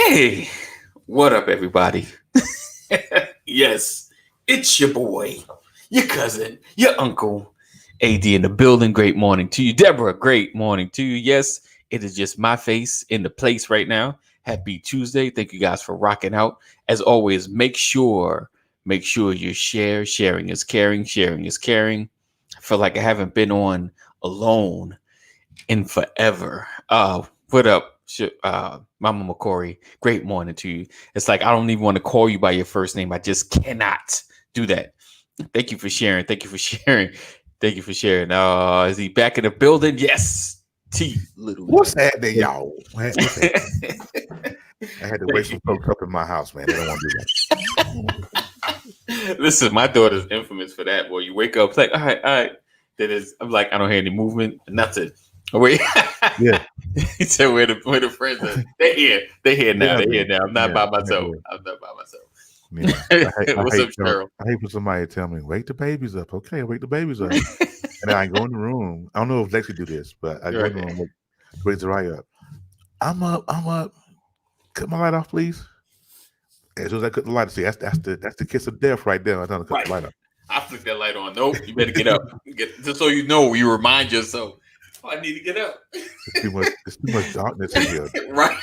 Hey, what up, everybody? Yes, it's your boy, your cousin, your uncle, AD in the building. Great morning to you, Deborah. Great morning to you. Yes, it is just my face in the place right now. Happy Tuesday. Thank you guys for rocking out. As always, make sure you share. Sharing is caring. Sharing is caring. I feel like I haven't been on alone in forever. What up, Mama McCory? Great morning to you. It's like I don't even want to call you by your first name. I just cannot do that. Thank you for sharing. Thank you for sharing. Thank you for sharing. Is he back in the building? Yes. T little. What's happening, y'all? What's happening? I had to wake Thank some you. folks up in my house, man. They don't want to do that. Listen, my daughter's infamous for that. Boy, you wake up, it's like, all right. Then I'm like, I don't hear any movement, nothing. Wait. Yeah. He said, where the friends are? They're here. They're here now. Yeah, They're man. here now. I'm not Yeah, by yeah, myself. yeah. I'm not by myself. Yeah. I What's hate, up, Cheryl? I hate for somebody to tell me, wake the babies up. Okay, wake the babies up. And then I go in the room. I don't know if Lexi do this, but I go in the room, wake Zariah up. I'm up. Cut my light off, please. As soon as I cut the light, see that's the kiss of death right there. I don't cut the light up. I flick that light on. Nope, you better get up. Just so you know, you remind yourself. Oh, I need to get up. It's too much darkness in here. Right.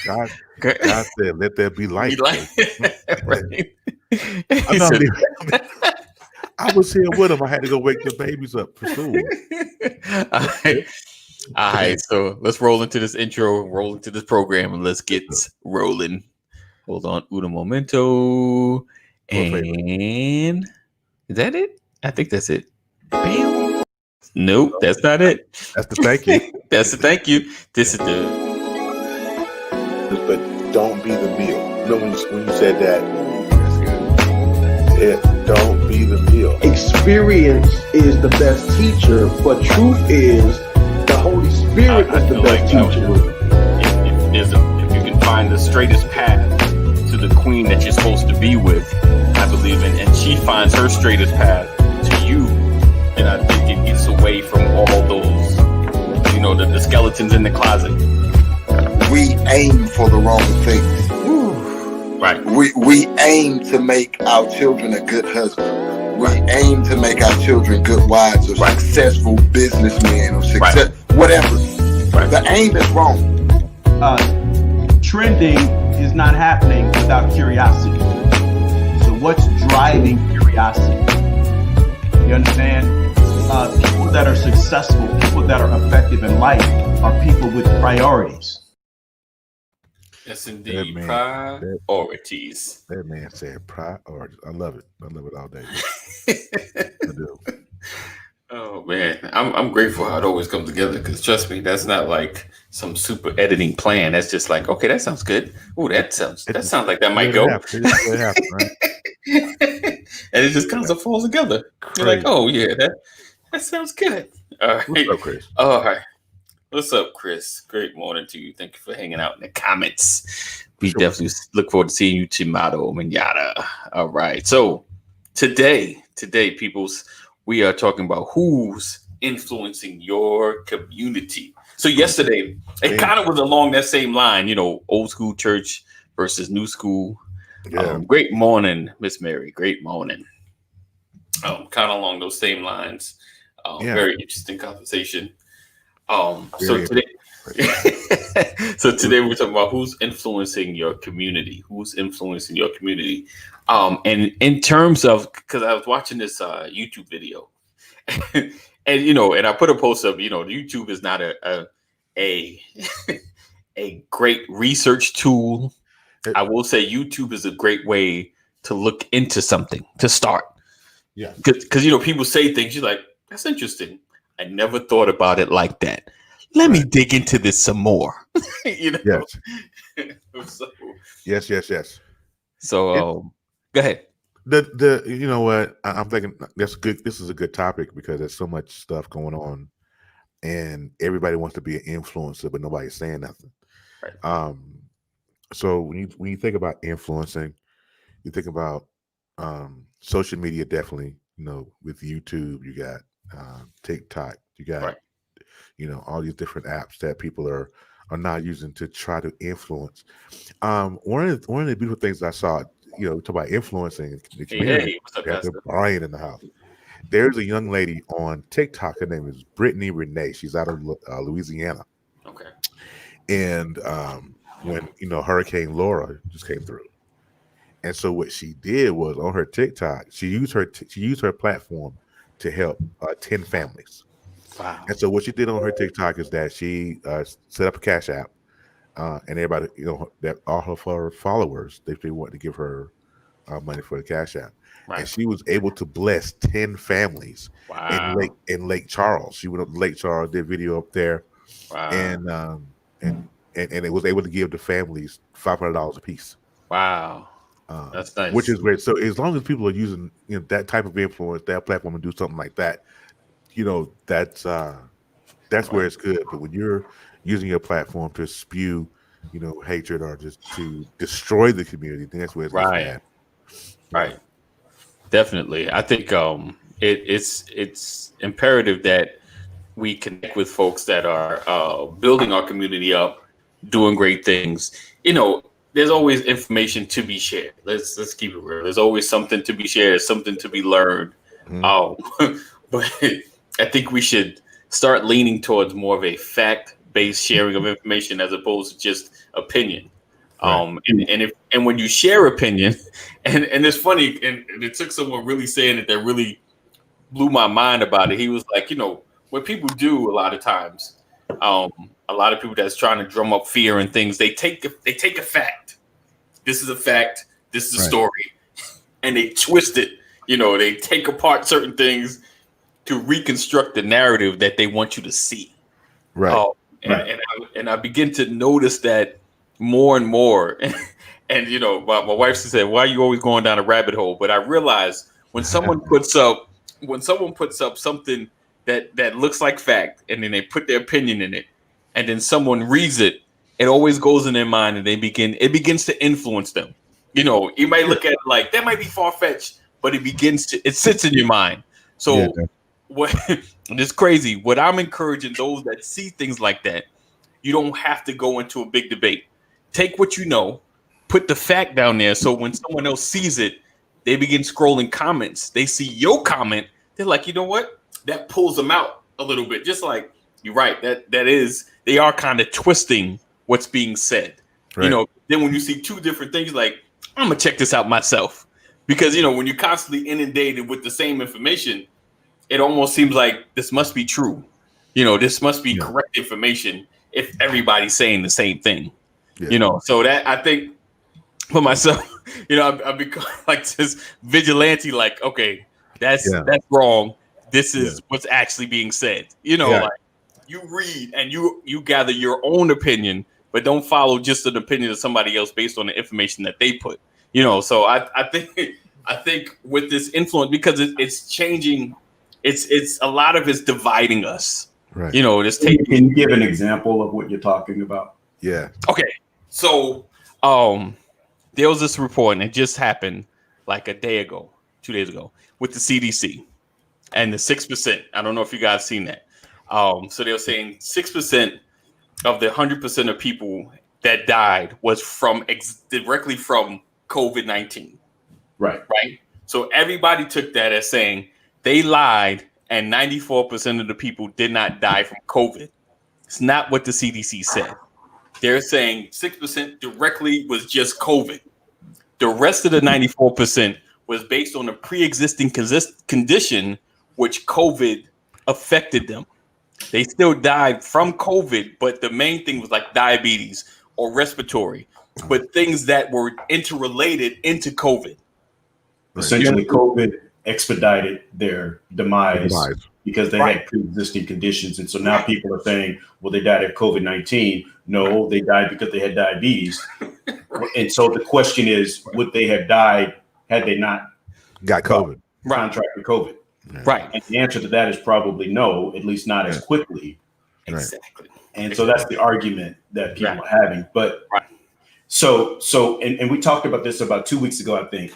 God said, "Let there be light." Be light. Right. I was here with him. I had to go wake the babies up for school. All right. So let's roll into this intro, roll into this program, and let's get rolling. Hold on, uno momento. And is that it? I think that's it. Bam. Nope, that's not it. That's the thank you. That's the thank you. This is the. But don't be the meal. Remember when you said that? Don't be the meal. Experience is the best teacher, but truth is the Holy Spirit is the best teacher. If you can find the straightest path to the queen that you're supposed to be with, I believe in, and she finds her straightest path to you, and I think it gets away from all those, the skeletons in the closet. We aim for the wrong things. Right. We aim to make our children a good husband. We aim to make our children good wives or successful businessmen or whatever. Right. The aim is wrong. Trending is not happening without curiosity. So what's driving curiosity? You understand? People that are successful, people that are effective in life are people with priorities. Yes, indeed. Priorities. That man said priorities. I love it. I love it all day. I do. Oh man, I'm grateful how it always comes together, because trust me, that's not like some super editing plan. That's just like, okay, that sounds good. Oh, that sounds like that might go. It happens, right? And it just kind of falls together. You're like, oh yeah, that sounds good. All right. What's up, Chris? All right. What's up, Chris? Great morning to you. Thank you for hanging out in the comments. We definitely look forward to seeing you tomorrow, manana. All right. So today, peoples, we are talking about who's influencing your community. So yesterday, it kind of was along that same line, old school church versus new school. Yeah. Great morning, Miss Mary. Great morning. Kind of along those same lines. Very interesting conversation. So today we're talking about who's influencing your community. And in terms of, because I was watching this YouTube video, and and I put a post of, YouTube is not a great research tool. I will say YouTube is a great way to look into something to start. Yeah, because people say things, you're like, that's interesting. I never thought about it like that. Let me dig into this some more. Yes. Yes. So go ahead. The you know what, I'm thinking that's good. This is a good topic because there's so much stuff going on, and everybody wants to be an influencer, but nobody's saying nothing. Right. So when you think about influencing, you think about social media. Definitely, with YouTube, you got TikTok, you got all these different apps that people are are now using to try to influence. One of the beautiful things I saw, talk about influencing the community. Hey, what's up, We have the Pastor? Brian in the house. There's a young lady on TikTok. Her name is Brittany Renee. She's out of Louisiana. Okay. And when Hurricane Laura just came through, and so what she did was on her TikTok, she used her platform to help 10 families. Wow. And so what she did on her TikTok is that she set up a Cash App, and everybody, that all of her followers, they wanted to give her money for the Cash App. Right. And she was able to bless 10 families Wow. in Lake Charles. She went up to Lake Charles, did video up there, Wow. and it was able to give the families $500 a piece. Wow. That's nice. Which is great. So as long as people are using that type of influence, that platform, and do something like that, that's where it's good. But when you're using your platform to spew, hatred or just to destroy the community, then that's where it's bad. Right. Definitely. I think it's imperative that we connect with folks that are building our community up, doing great things. There's always information to be shared. Let's keep it real. There's always something to be shared, something to be learned. But I think we should start leaning towards more of a fact-based sharing of information as opposed to just opinion. Right. And when you share opinion, and it's funny, and it took someone really saying it that really blew my mind about it. He was like, what people do a lot of times, a lot of people that's trying to drum up fear and things, they take a fact. This is a fact. This is a story, and they twist it. They take apart certain things to reconstruct the narrative that they want you to see. Right. And I begin to notice that more and more. And my wife said, "Why are you always going down a rabbit hole?" But I realize when someone puts up something that looks like fact, and then they put their opinion in it, and then someone reads it, it always goes in their mind, and it begins to influence them. You might look at it like that might be far-fetched, but it sits in your mind. So what it's crazy. What I'm encouraging those that see things like that, you don't have to go into a big debate. Take what you know, put the fact down there, so when someone else sees it, they begin scrolling comments. They see your comment, they're like, you know what? That pulls them out a little bit. Just like you're right. They are kind of twisting what's being said. Right. Then when you see two different things, like, I'm gonna check this out myself. Because when you're constantly inundated with the same information, it almost seems like this must be true. This must be correct information if everybody's saying the same thing. Yeah. So that I think for myself, I've become like this vigilante, like, okay, that's wrong. This is what's actually being said. Like you read and you gather your own opinion, but don't follow just an opinion of somebody else based on the information that they put. So I think with this influence, because it's changing, it's a lot of it's dividing us. Right. Can you give an example of what you're talking about? Yeah. Okay. So there was this report, and it just happened like 2 days ago, with the CDC and the 6%. I don't know if you guys seen that. So they were saying 6% of the 100% of people that died was directly from COVID-19. Right. So everybody took that as saying they lied, and 94% of the people did not die from COVID. It's not what the CDC said. They're saying 6% directly was just COVID. The rest of the 94% was based on a pre-existing condition which COVID affected them. They still died from COVID, but the main thing was like diabetes or respiratory, but things that were interrelated into COVID. Essentially, COVID expedited their demise because they had pre-existing conditions. And so now people are saying, well, they died of COVID-19. No, they died because they had diabetes. And so the question is, would they have died had they not got COVID? Contracted COVID? Right. And the answer to that is probably no, at least not as quickly. Exactly. And so that's the argument that people are having. But so we talked about this about 2 weeks ago, I think.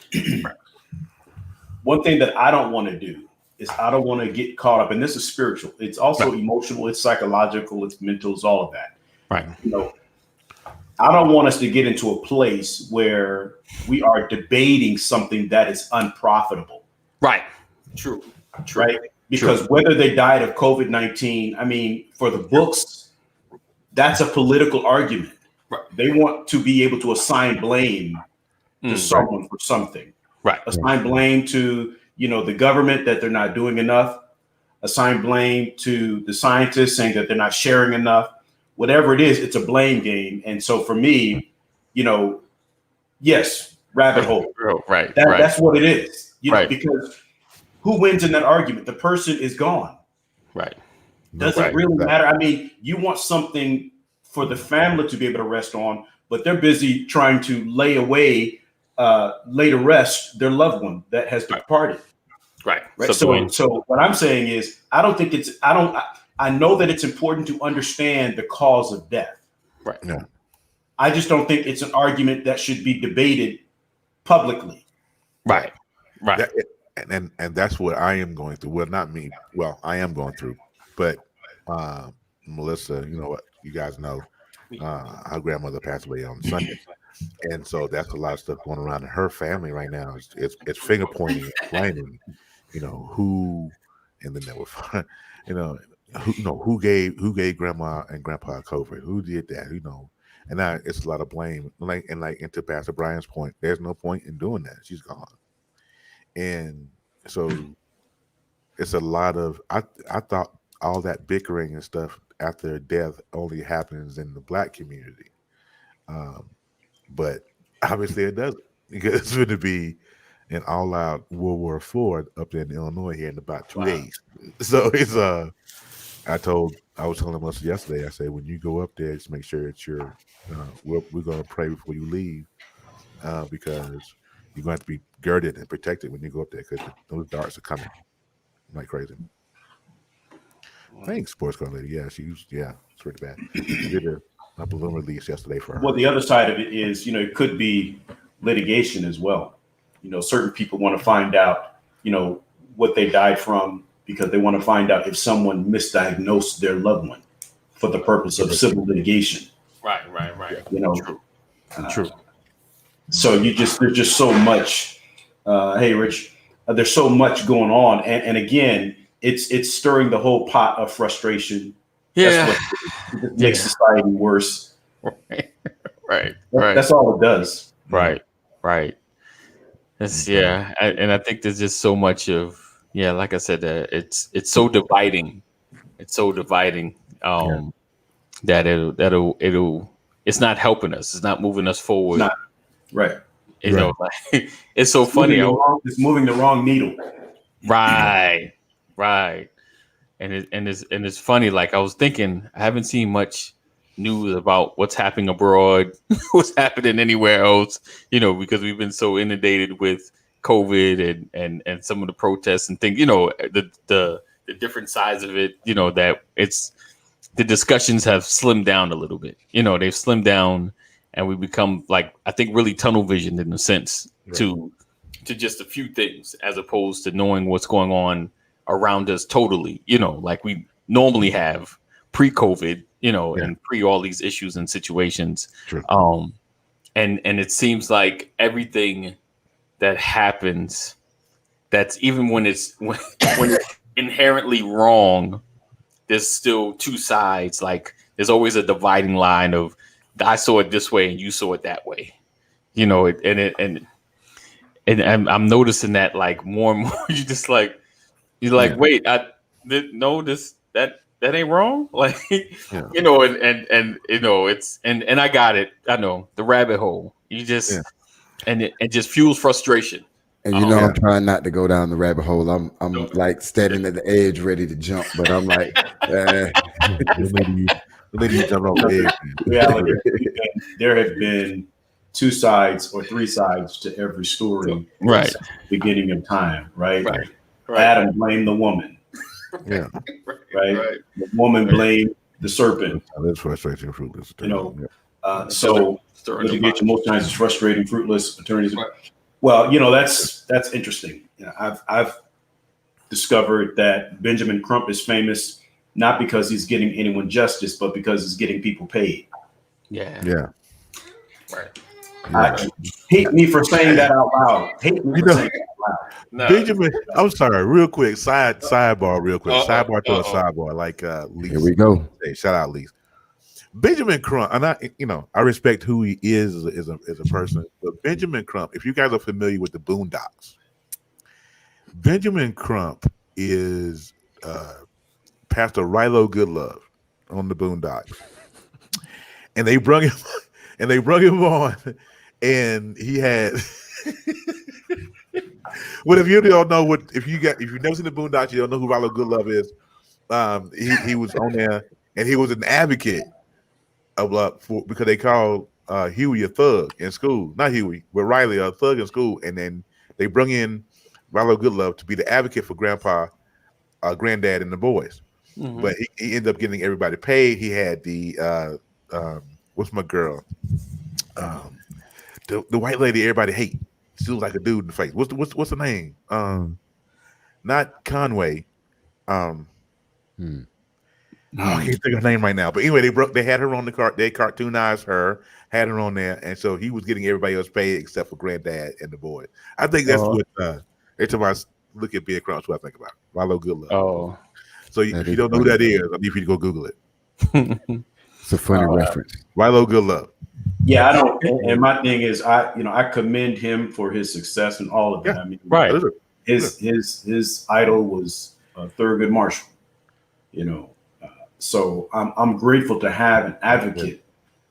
One thing that I don't want to do is I don't want to get caught up, and this is spiritual. It's also emotional, it's psychological, it's mental, it's all of that. Right. You know, I don't want us to get into a place where we are debating something that is unprofitable. Right. True. Right. Because whether they died of COVID-19, I mean, for the books, that's a political argument. Right. They want to be able to assign blame to someone for something. Right. Assign blame to, the government that they're not doing enough. Assign blame to the scientists saying that they're not sharing enough. Whatever it is, it's a blame game. And so for me, yes, rabbit hole. Right. That's what it is. Right. Because who wins in that argument? The person is gone. Right. Doesn't really matter. I mean, you want something for the family to be able to rest on, but they're busy trying to lay to rest their loved one that has departed. Right. So what I'm saying is, I know that it's important to understand the cause of death. Right. Yeah. I just don't think it's an argument that should be debated publicly. Right. Right. And that's what I am going through. Well, not me. Well, I am going through, but Melissa, you know what? You guys know, her grandmother passed away on Sunday, and so that's a lot of stuff going around in her family right now. It's finger pointing, blaming, who, and then there was, who gave grandma and grandpa COVID, who did that, and now it's a lot of blame. And to Pastor Brian's point, there's no point in doing that. She's gone. And so it's a lot of I thought all that bickering and stuff after death only happens in the Black community, but obviously it doesn't, because it's going to be an all-out World War IV up there in Illinois here in about 2 days. So it's I was telling Melissa yesterday, I said, when you go up there, just make sure it's your we're going to pray before you leave, because you're going to have to be girded and protected when you go up there, because those darts are coming like crazy. Thanks, sports car lady. Yeah, it's pretty bad. She did a balloon release yesterday for her. Well, the other side of it is, it could be litigation as well. Certain people want to find out, what they died from, because they want to find out if someone misdiagnosed their loved one for the purpose of civil litigation. Right. True. So there's just so much. Hey, Rich, there's so much going on, and again, it's stirring the whole pot of frustration. Yeah, that's what makes society worse. Right. That's all it does. Right. And I think there's just so much of, like I said, it's so dividing. It's so dividing that it'll it's not helping us. It's not moving us forward. Not right. It's so funny. It's moving the wrong needle. Right. And it's funny. Like, I was thinking, I haven't seen much news about what's happening abroad, what's happening anywhere else, because we've been so inundated with COVID and some of the protests and things, the different sides of it, that it's the discussions have slimmed down a little bit. They've slimmed down, and we become, like, I think, really tunnel visioned in a sense to just a few things, as opposed to knowing what's going on around us totally, like we normally have pre-COVID, and pre all these issues and situations. True. And it seems like everything that happens, that's even when it's inherently wrong, there's still two sides. Like, there's always a dividing line of, I saw it this way and you saw it that way, and I'm noticing that, like, more and more, you're like, wait, that ain't wrong. Like, it's, and I got it. I know the rabbit hole. You just, and it just fuels frustration. And I'm trying not to go down the rabbit hole. I'm like standing at the edge, ready to jump, but I'm like, reality, there have been two sides or three sides to every story. Right. Since the beginning of time. Right. Right. Adam blamed the woman. Yeah. Right. The woman blamed the serpent. That's frustrating and fruitless. So litigation most times is frustrating, fruitless. Attorneys. Right. Well, that's interesting. I've discovered that Benjamin Crump is famous not because he's getting anyone justice, but because he's getting people paid. Yeah. Right. Hate me for saying that out loud. Hate me for saying that out loud. No. Benjamin, I'm sorry, real quick, sidebar, real quick, sidebar to a sidebar, like Lise. Here we go. Hey, shout out Lise. Benjamin Crump, and I respect who he is as a person, but Benjamin Crump, if you guys are familiar with the Boondocks, Benjamin Crump is Pastor Rilo Goodlove on the Boondocks, and they brung him on, and he had. Well, if you don't know if you've never seen the Boondocks, you don't know who Rilo Goodlove is. He was on there, and he was an advocate because they called Huey a thug in school, not Huey, but Riley a thug in school, and then they bring in Rilo Goodlove to be the advocate for Grandpa, Granddad, and the boys. Mm-hmm. But he ended up getting everybody paid. He had the what's my girl, the white lady everybody hate. She looks like a dude in the face. What's the name? Not Conway. I can't think of her name right now. But anyway, they had her on the cart. They cartoonized her, had her on there, and so he was getting everybody else paid except for Granddad and the boys. I think that's what every time I look at Big Crunch, what I think about Rilo Goodlove. Oh, so if you don't know who that is, I need you to go Google it. It's a funny reference. Rilo Goodlove. Yeah, I don't. And my thing is, I commend him for his success and all of that. I mean, right. His idol was Thurgood Marshall. So I'm grateful to have an advocate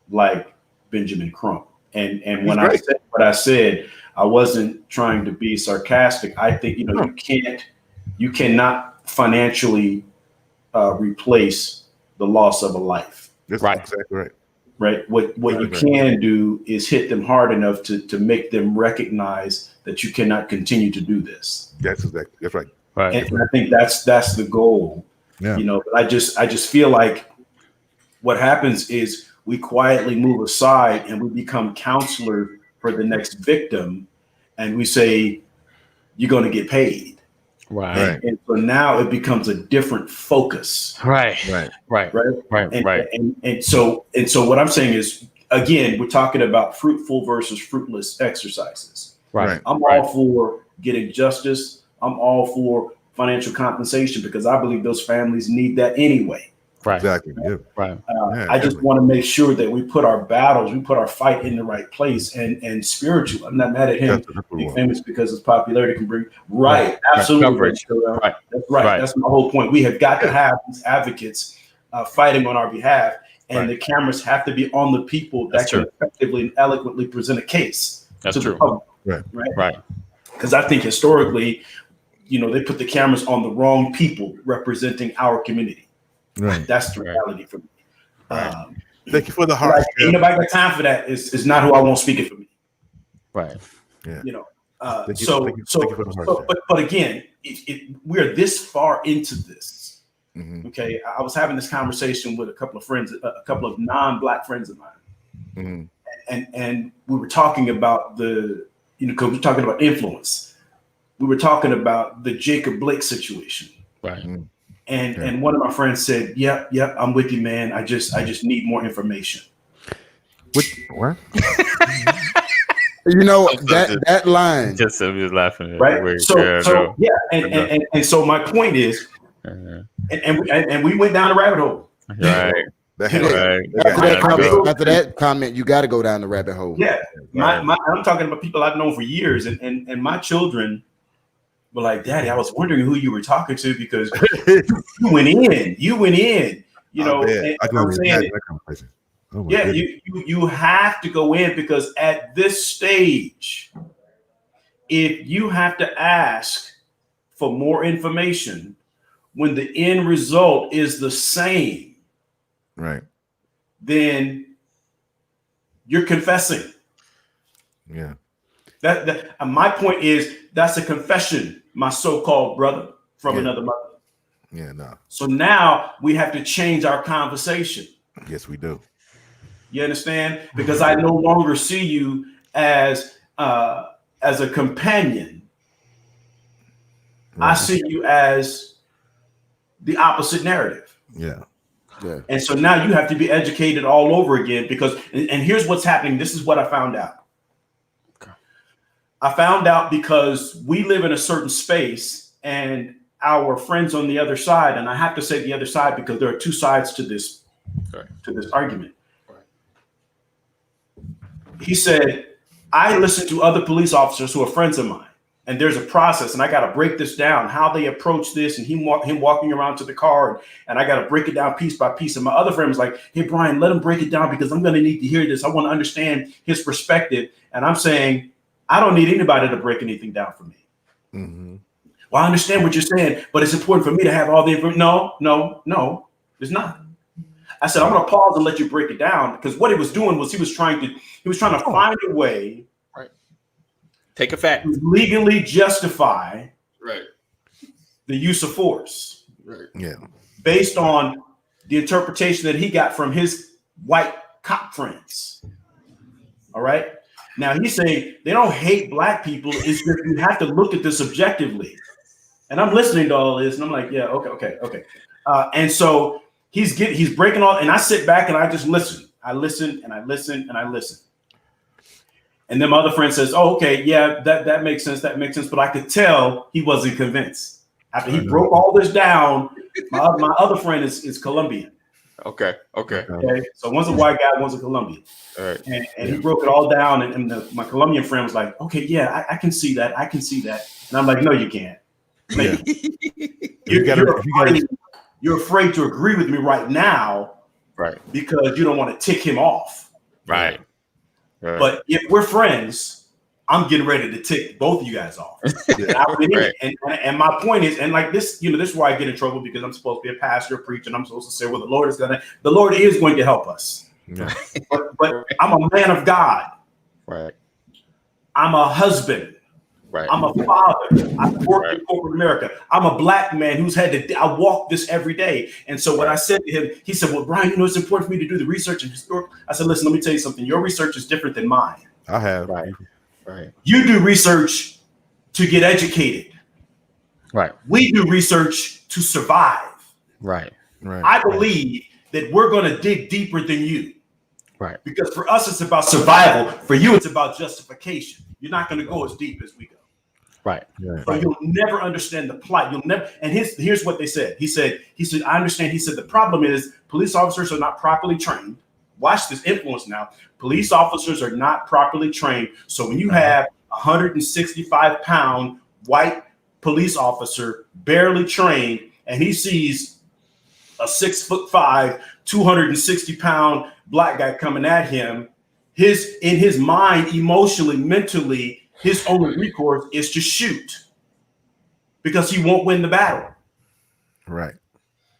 like Benjamin Crump. And when I said what I said, I wasn't trying to be sarcastic. I think you cannot financially replace the loss of a life. That's exactly right. Right. What you can do is hit them hard enough to make them recognize that you cannot continue to do this. That's right. And I think that's the goal. Yeah. But I just feel like what happens is we quietly move aside and we become counselor for the next victim, and we say you're going to get paid. Right. And so now it becomes a different focus. Right. And so what I'm saying is, again, we're talking about fruitful versus fruitless exercises. Right. I'm all for getting justice. I'm all for financial compensation because I believe those families need that anyway. Right. Exactly. Yeah. Right. I just want to make sure that we put our battles, we put our fight in the right place and spiritual. I'm not mad at him being famous because his popularity can bring absolutely. Right. That's right. That's my whole point. We have got to have these advocates fighting on our behalf, and the cameras have to be on the people that can effectively and eloquently present a case to the public. Right. Because I think historically, they put the cameras on the wrong people representing our community. Right. That's the reality for me. Thank you for the heart. Ain't nobody got time for that. Is not who I want speaking for me. Right. Yeah. But again, we're this far into this. Mm-hmm. Okay. I was having this conversation with a couple of non-Black friends of mine. Mm-hmm. And we were talking about because we're talking about influence. We were talking about the Jacob Blake situation. Right. Mm-hmm. And one of my friends said, "Yep, I'm with you, man. I just need more information." What? that line. Just so he was laughing. Right. And so my point is, and we went down a rabbit hole. Right. After that comment, you got to go down the rabbit hole. Yeah. I'm talking about people I've known for years, and my children were like, "Daddy, I was wondering who you were talking to because you went in. And I'm saying, you have to go in because at this stage, if you have to ask for more information when the end result is the same, right, then you're confessing. Yeah. That my point is that's a confession, my so-called brother from another mother. Yeah, no. So now we have to change our conversation. Yes, we do. You understand? Because I no longer see you as a companion. Right. I see you as the opposite narrative. Yeah. Yeah. And so now you have to be educated all over again because, and here's what's happening. This is what I found out. Okay. I found out because we live in a certain space and our friends on the other side, and I have to say the other side because there are two sides to this, to this argument. He said, I listen to other police officers who are friends of mine. And there's a process, and I got to break this down, how they approach this, and him walking around to the car, and I got to break it down piece by piece. And my other friend was like, hey, Brian, let him break it down because I'm going to need to hear this. I want to understand his perspective. And I'm saying, I don't need anybody to break anything down for me. Mm-hmm. Well, I understand what you're saying, but it's important for me to have all the information. No, it's not. I said, I'm going to pause and let you break it down because what he was doing was he was trying to find a way. Take a fact. Legally justify Right. the use of force. Right. Yeah. Based on the interpretation that he got from his white cop friends. All right. Now he's saying they don't hate black people. It's just you have to look at this objectively. And I'm listening to all this and I'm like, yeah, okay. And so he's breaking all, and I sit back and I just listen. I listen and I listen and I listen. And then my other friend says, oh, okay, yeah, that makes sense. That makes sense. But I could tell he wasn't convinced. After he broke all this down, my other friend is Colombian. Okay. So one's a white guy, one's a Colombian. All right. And he broke it all down. And my Colombian friend was like, okay, yeah, I can see that. I can see that. And I'm like, no, you can't. Like, you're afraid to agree with me right now. Right. Because you don't want to tick him off. Right. But if we're friends, I'm getting ready to tick both of you guys off. And my point is, and like this, this is why I get in trouble because I'm supposed to be a pastor, a preacher, and I'm supposed to say, well, the Lord is going to help us. Yeah. But I'm a man of God. Right. I'm a husband. Right. I'm a father. I work in corporate America. I'm a black man who's I walk this every day. And so when I said to him, he said, well, Brian, it's important for me to do the research and historical. I said, listen, let me tell you something. Your research is different than mine. I have. Right. You do research to get educated. Right. We do research to survive. Right. I believe that we're going to dig deeper than you. Right. Because for us, it's about survival. For you, it's about justification. You're not going to go as deep as we go. Right. So you'll never understand the plight. You'll never. And here's what they said. He said, I understand. He said, the problem is police officers are not properly trained. Watch this influence now. Police officers are not properly trained. So when you have a 165-pound white police officer barely trained, and he sees a 6'5", 260-pound black guy coming at him, in his mind, emotionally, mentally, his only recourse is to shoot because he won't win the battle. Right.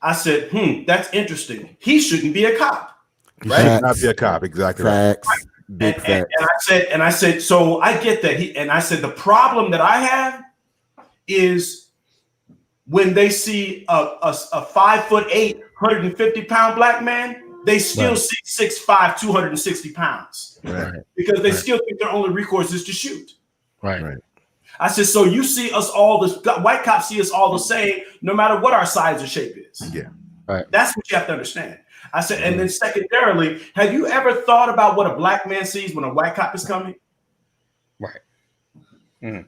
I said, that's interesting. He shouldn't be a cop. He should not be a cop. Exactly. Facts. Right. Big facts. And I said, so I get that. I said, the problem that I have is when they see a 5'8", 150-pound black man, they still see 6'5", 260 pounds. Right. Because they still think their only recourse is to shoot. Right. I said, so you see us all, white cops see us all the same, no matter what our size or shape is. Yeah. Right. That's what you have to understand. I said, and then secondarily, have you ever thought about what a black man sees when a white cop is coming? Right. Yeah.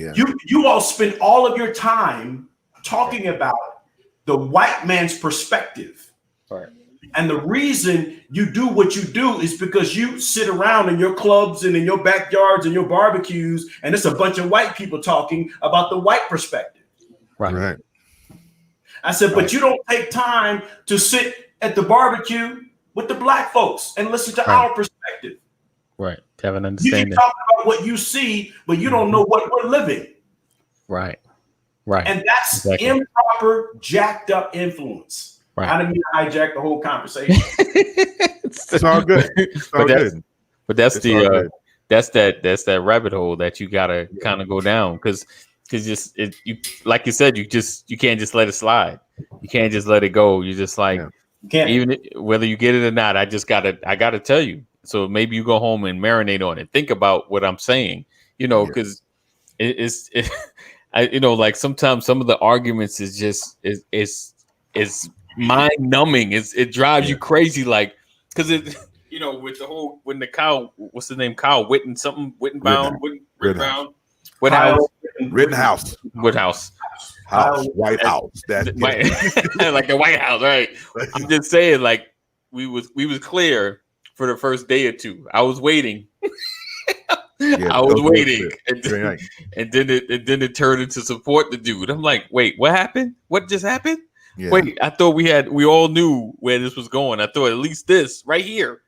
You all spend all of your time talking about the white man's perspective. Right. And the reason you do what you do is because you sit around in your clubs and in your backyards and your barbecues, and it's a bunch of white people talking about the white perspective. Right. I said, but you don't take time to sit at the barbecue with the black folks and listen to our perspective. Right. To have an You understanding. can talk about what you see, but you don't know what we're living. Right. Right. And that's improper, jacked up influence. Right. I didn't mean to hijack the whole conversation. It's all good. It's all good. But that's It's all good. that's that rabbit hole that you gotta kind of go down because you like you said you can't just let it slide. You can't just let it go. You just like even whether you get it or not. I gotta tell you. So maybe you go home and marinate on it. Think about what I'm saying. Because like sometimes some of the arguments is mind numbing. It drives you crazy, like because it with the whole what's his name, Kyle Wittenbound, Rittenhouse. White House. That's like the White House, right? I'm just saying, like we was clear for the first day or two. I was waiting. I was waiting, and then it turned into support the dude. I'm like, wait, what happened? What just happened? Yeah. Wait, I thought we all knew where this was going. I thought at least this right here,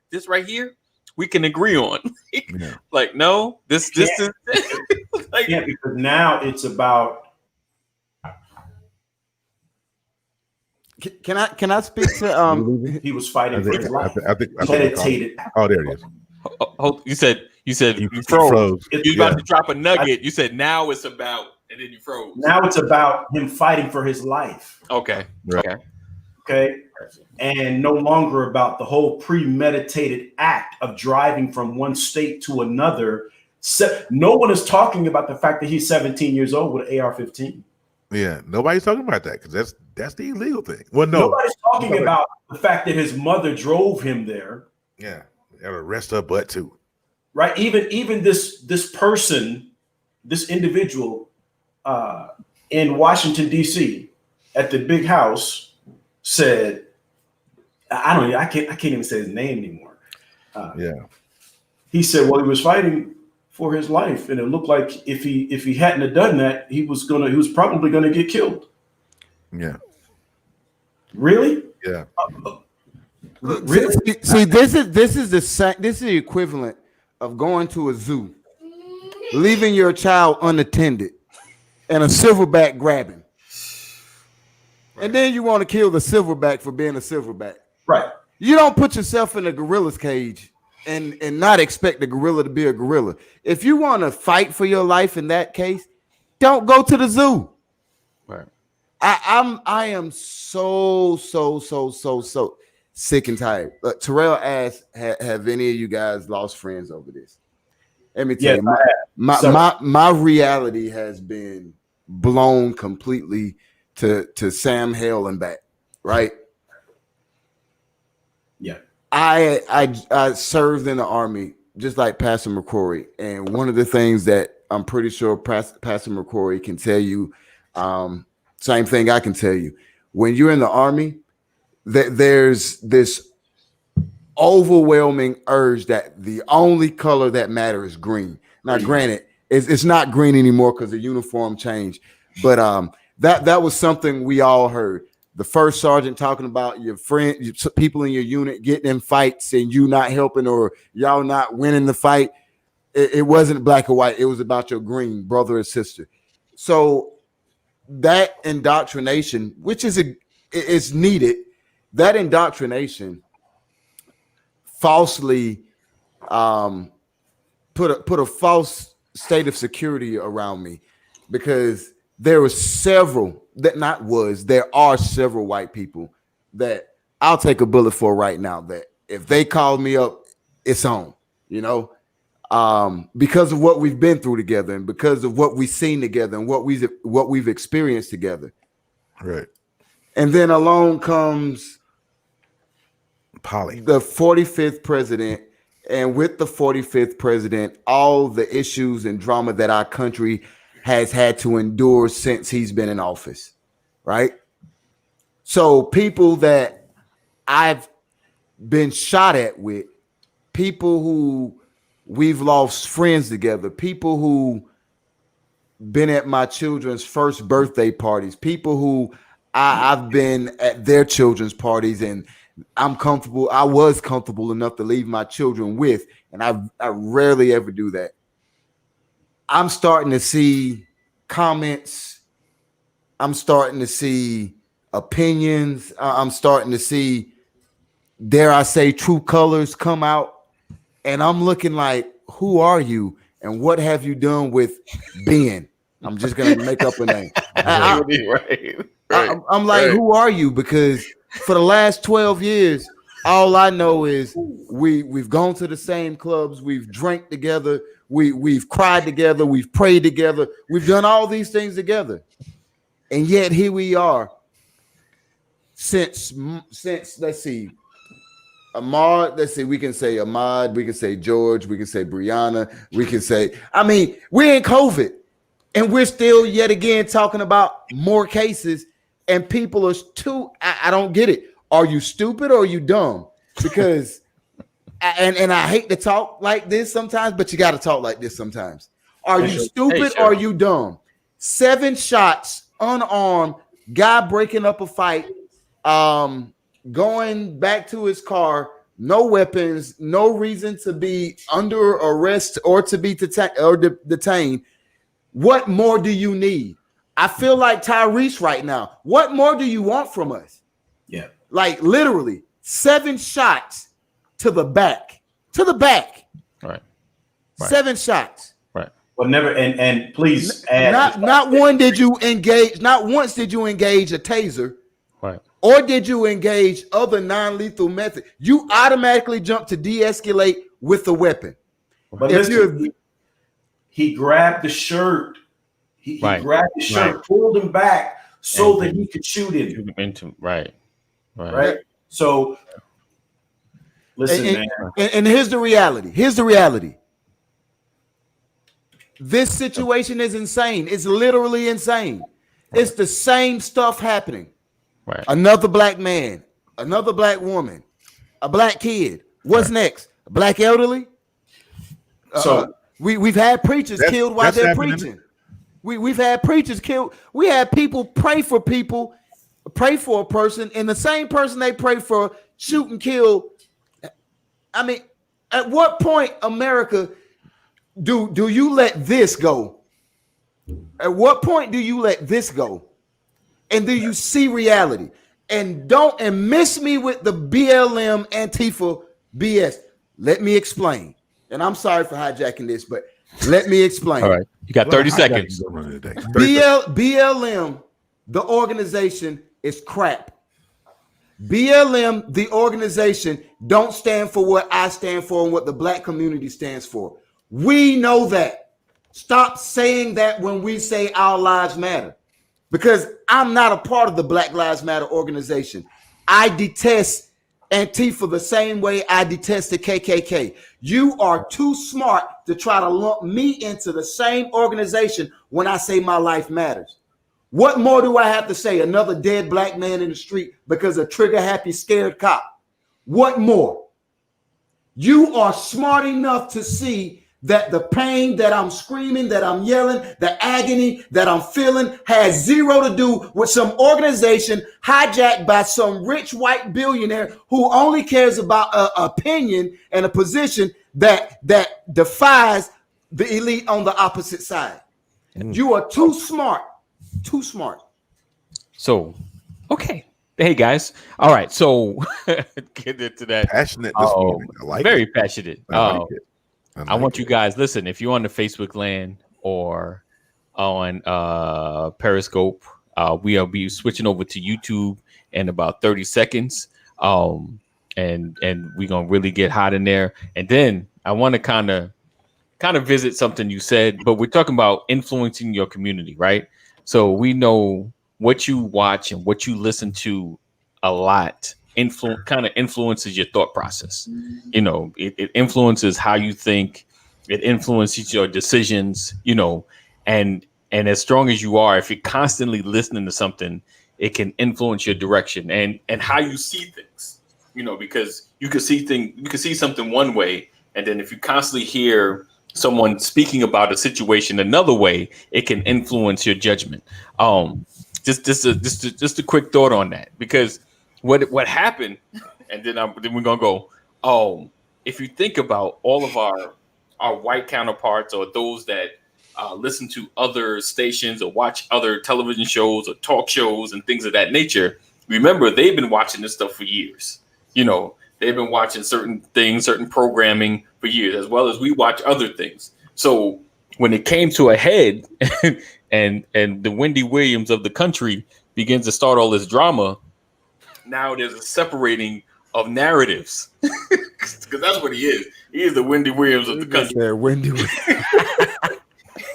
we can agree on. Like, no, this is like, because now it's about. Can I speak to he was fighting for his life. I think meditated. Oh, there it is. You said you froze. You was about to drop a nugget. You said now it's about, and then you froze. Now it's about him fighting for his life. Okay. Right. Okay. And no longer about the whole premeditated act of driving from one state to another. No one is talking about the fact that he's 17 years old with an AR-15. Yeah, nobody's talking about that because that's the illegal thing. Well, no, nobody's talking about the fact that his mother drove him there. Yeah, got to rest her butt too. Right. Even this person, this individual in Washington, D.C. at the big house said, I can't even say his name anymore. He said, well, he was fighting for his life, and it looked like if he hadn't have done that, he was probably gonna get killed. Yeah. Really? Yeah. Really? See, this is the equivalent of going to a zoo, leaving your child unattended, and a silverback grabbing. And then you want to kill the silverback for being a silverback. Right. You don't put yourself in a gorilla's cage and not expect the gorilla to be a gorilla. If you want to fight for your life in that case, don't go to the zoo. Right. I am so sick and tired. Terrell asked, have any of you guys lost friends over this? Let me tell you, my reality has been blown completely to Sam Hale and back, right? Yeah. I served in the Army just like Pastor McCrory, and one of the things that I'm pretty sure Pastor McCrory can tell you, same thing I can tell you. When you're in the Army, there's this overwhelming urge that the only color that matters is green. Now, granted, it's not green anymore because the uniform changed, but that was something we all heard. The first sergeant talking about your friend, people in your unit getting in fights and you not helping or y'all not winning the fight. It wasn't black or white. It was about your green brother or sister. So that indoctrination, which is needed, that indoctrination falsely put a false state of security around me, because there are several white people that I'll take a bullet for right now, that if they call me up, it's on, because of what we've been through together and because of what we've seen together and what we've experienced together. Right. And then along comes Polly, the 45th president, and with the 45th president, all the issues and drama that our country has had to endure since he's been in office, right? So people that I've been shot at with, people who we've lost friends together, people who been at my children's first birthday parties, people who I've been at their children's parties, and I was comfortable enough to leave my children with, and I rarely ever do that. I'm starting to see comments. I'm starting to see opinions. I'm starting to see, dare I say, true colors come out. And I'm looking like, who are you? And what have you done with Ben? I'm just going to make up a name. I'm like, who are you? Because for the last 12 years, all I know is we've gone to the same clubs. We've drank together. We've cried together. We've prayed together. We've done all these things together. And yet here we are, since let's see, Ahmad, let's see, we can say Ahmad, we can say George, we can say Brianna, we can say, I mean, we're in COVID and we're still yet again talking about more cases and people are I don't get it. Are you stupid or are you dumb? Because, and I hate to talk like this sometimes, but you got to talk like this sometimes. Are you stupid or are you dumb? 7 shots, unarmed, guy breaking up a fight, going back to his car, no weapons, no reason to be under arrest or to be detained. What more do you need? I feel like Tyrese right now. What more do you want from us? Yeah. Like literally 7 shots to the back. Right. 7 shots. Right. But never, and please add. Not one did you engage, not once did you engage a taser. Right. Or did you engage other non-lethal methods? You automatically jump to de-escalate with the weapon. But listen, he grabbed the shirt. He grabbed the shirt, pulled him back so that he could shoot him. Right. So, listen, man. And here's the reality. This situation is insane. It's literally insane. It's the same stuff happening. Right. Another black man, another black woman, a black kid. What's next? A black elderly? So we've had preachers killed while they're preaching. We've had preachers killed. We had people pray for a person, and the same person they pray for shoot and kill. I mean, at what point, America, do you let this go? At what point do you let this go? And do you see reality? And miss me with the BLM Antifa BS. Let me explain. And I'm sorry for hijacking this, but let me explain. All right. You got 30 seconds. BLM, the organization, is crap. BLM, the organization, don't stand for what I stand for and what the black community stands for. We know that. Stop saying that when we say our lives matter. Because I'm not a part of the Black Lives Matter organization. I detest Antifa the same way I detest the KKK. You are too smart to try to lump me into the same organization when I say my life matters. What more do I have to say? Another dead black man in the street because a trigger-happy, scared cop. What more? You are smart enough to see that the pain that I'm screaming, that I'm yelling, the agony that I'm feeling has zero to do with some organization hijacked by some rich white billionaire who only cares about an opinion and a position that defies the elite on the opposite side. You are too smart. Too smart. So, okay. Hey guys. All right. So get into that. Passionate this morning. I like very it. Passionate. I like it. I want you guys, listen, if you're on the Facebook land or on Periscope, we'll be switching over to YouTube in about 30 seconds. And we're gonna really get hot in there. And then I want to kind of visit something you said, but we're talking about influencing your community, right? So we know what you watch and what you listen to a lot kind of influences your thought process. You know, it influences how you think, it influences your decisions, you know, and as strong as you are, if you're constantly listening to something, it can influence your direction and how you see things, you know, because you can see something one way, and then if you constantly hear someone speaking about a situation another way, it can influence your judgment. Just a quick thought on that, because what happened, and then we're gonna go. If you think about all of our white counterparts or those that listen to other stations or watch other television shows or talk shows and things of that nature, remember they've been watching this stuff for years. You know, they've been watching certain things, certain programming for years, as well as we watch other things. So when it came to a head, and the Wendy Williams of the country begins to start all this drama, now there's a separating of narratives, because that's what he is. He is the Wendy Williams of the country. Yeah, Wendy Williams.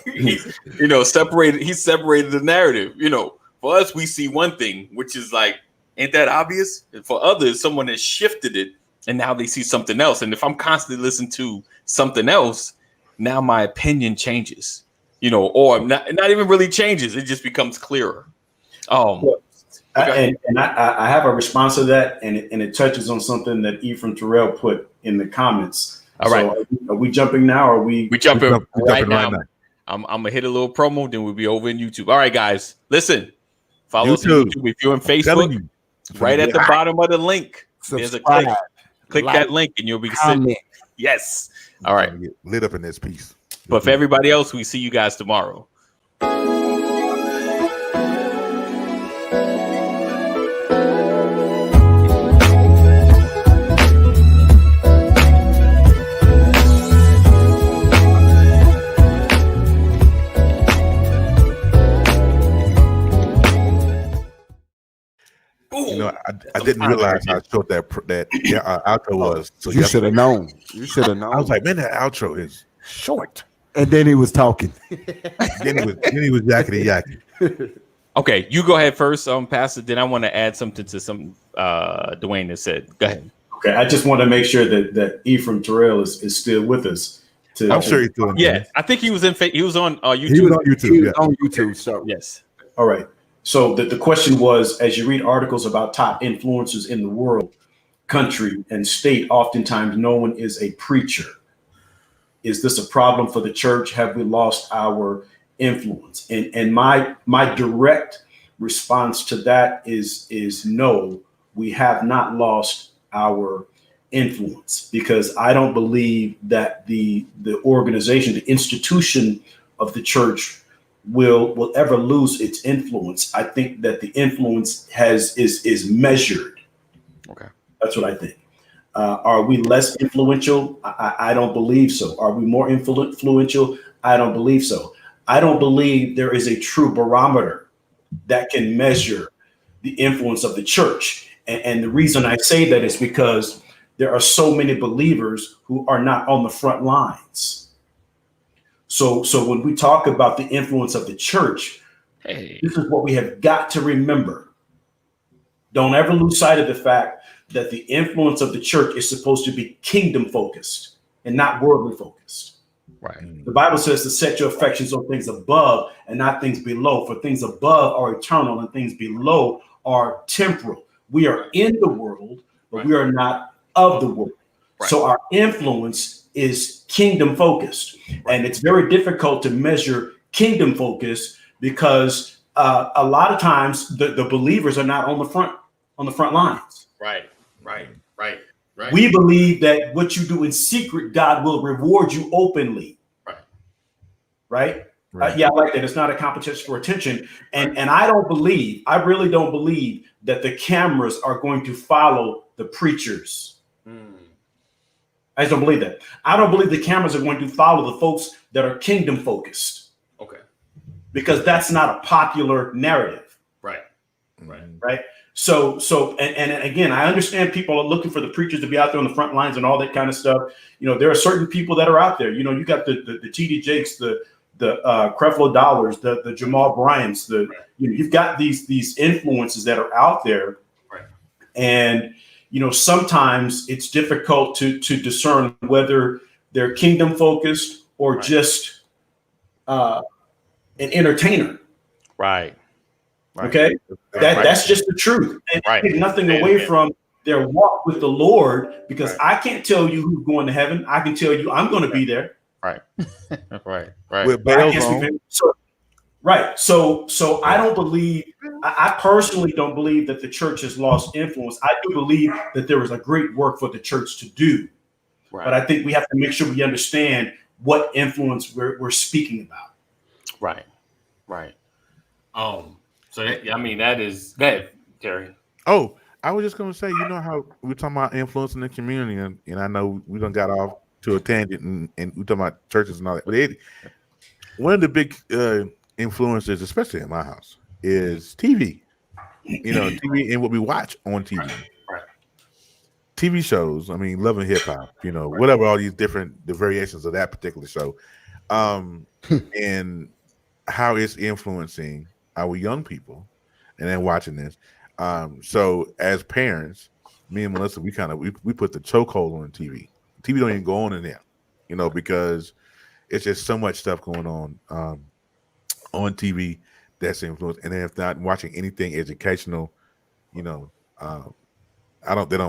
He's separated the narrative. You know, for us, we see one thing, which is like Ain't that obvious? And for others, someone has shifted it and now they see something else. And if I'm constantly listening to something else, now my opinion changes, or not even really changes. It just becomes clearer. I have a response to that, and it touches on something that Ephraim Terrell put in the comments. All right. Are we jumping now, or we jumping right now? I'm gonna hit a little promo, then we'll be over in YouTube. All right, guys, listen. Follow us on YouTube. If you're on Facebook, right at the bottom of the link, there's a click. Click that link, and you'll be sitting. Yes. All right. Get lit up in this piece. But for everybody else, we see you guys tomorrow. I didn't realize how short that outro was. So you should have known. You should have known. I was like, man, that outro is short. And then he was talking. then he was yakety. Okay, you go ahead first, Pastor. Then I want to add something to some Dwayne has said. Go ahead. Okay, I just want to make sure that Ephraim Terrell is still with us. I'm sure he's doing. Yeah, I think he was on YouTube. He was on YouTube. He was on YouTube. So yes. All right. So the question was, as you read articles about top influencers in the world, country, and state, oftentimes no one is a preacher. Is this a problem for the church? Have we lost our influence? And my direct response to that is no, we have not lost our influence, because I don't believe that the organization, the institution of the church will ever lose its influence. I think that the influence is measured. Okay. That's what I think. Are we less influential? I don't believe so. Are we more influential? I don't believe so. I don't believe there is a true barometer that can measure the influence of the church. And the reason I say that is because there are so many believers who are not on the front lines. So when we talk about the influence of the church, this is what we have got to remember. Don't ever lose sight of the fact that the influence of the church is supposed to be kingdom focused and not worldly focused. Right. The Bible says to set your affections on things above and not things below, for things above are eternal and things below are temporal. We are in the world, but we are not of the world. Right. So our influence is kingdom focused. Right. And it's very difficult to measure kingdom focus because a lot of times the believers are not on the front lines. Right. We believe that what you do in secret, God will reward you openly. Right. Yeah, I like that. It's not a competition for attention. And I really don't believe that the cameras are going to follow the preachers. I just don't believe that. I don't believe the cameras are going to follow the folks that are kingdom focused. Okay. Because that's not a popular narrative. Right. So and again, I understand people are looking for the preachers to be out there on the front lines and all that kind of stuff. There are certain people that are out there. You got the TD Jakes, the Creflo Dollars, the Jamal Bryants, you've got these influences that are out there. Right. And sometimes it's difficult to discern whether they're kingdom focused or just an entertainer. Right. Okay. That's just the truth. And take nothing away from their walk with the Lord, because I can't tell you who's going to heaven. I can tell you I'm going to be there. Right. With bells on. So I don't believe, I personally don't believe that the church has lost influence. I do believe that there is a great work for the church to do. Right. But I think we have to make sure we understand what influence we're speaking about. Right. So that is that, Terry. Oh, I was just going to say, how we're talking about influencing the community, and I know we done got off to a tangent and we're talking about churches and all that. But one of the big influences, especially in my house, is TV. TV and what we watch on TV. Right. TV shows. I mean, Love and Hip Hop. Whatever, all these the variations of that particular show, and how it's influencing our young people, and then watching this. So as parents, me and Melissa, we put the chokehold on the TV. TV don't even go on in there, because it's just so much stuff going on TV that's influenced. And then if not watching anything educational, they don't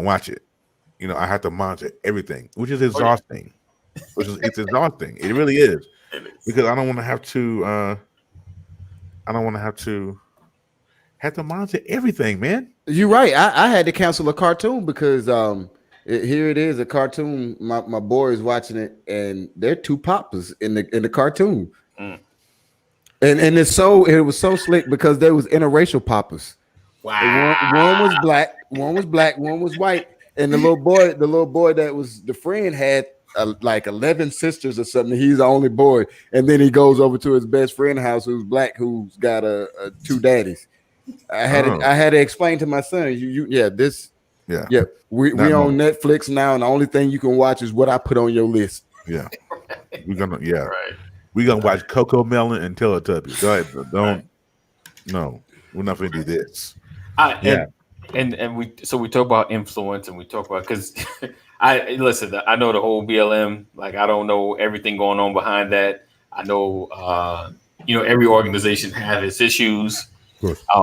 watch it. I have to monitor everything, which is exhausting. It's exhausting. It really is. Because I don't want to have to monitor everything, man. You're right. I had to cancel a cartoon because here it is, a cartoon. My boy is watching it, and there are two papas in the cartoon. And it was so slick because there was interracial papas. Wow. One was black, one was white, and the little boy that was the friend had like 11 sisters or something. He's the only boy, and then he goes over to his best friend's house, who's black, who's got two daddies. I had to explain to my son, we on Netflix now, and the only thing you can watch is what I put on your list. Yeah, we're gonna watch Coco Melon and Teletubbies. Go ahead, no, we're not gonna do this. And we talk about influence, and we talk about, because I know the whole BLM. Like, I don't know everything going on behind that. I know every organization has its issues.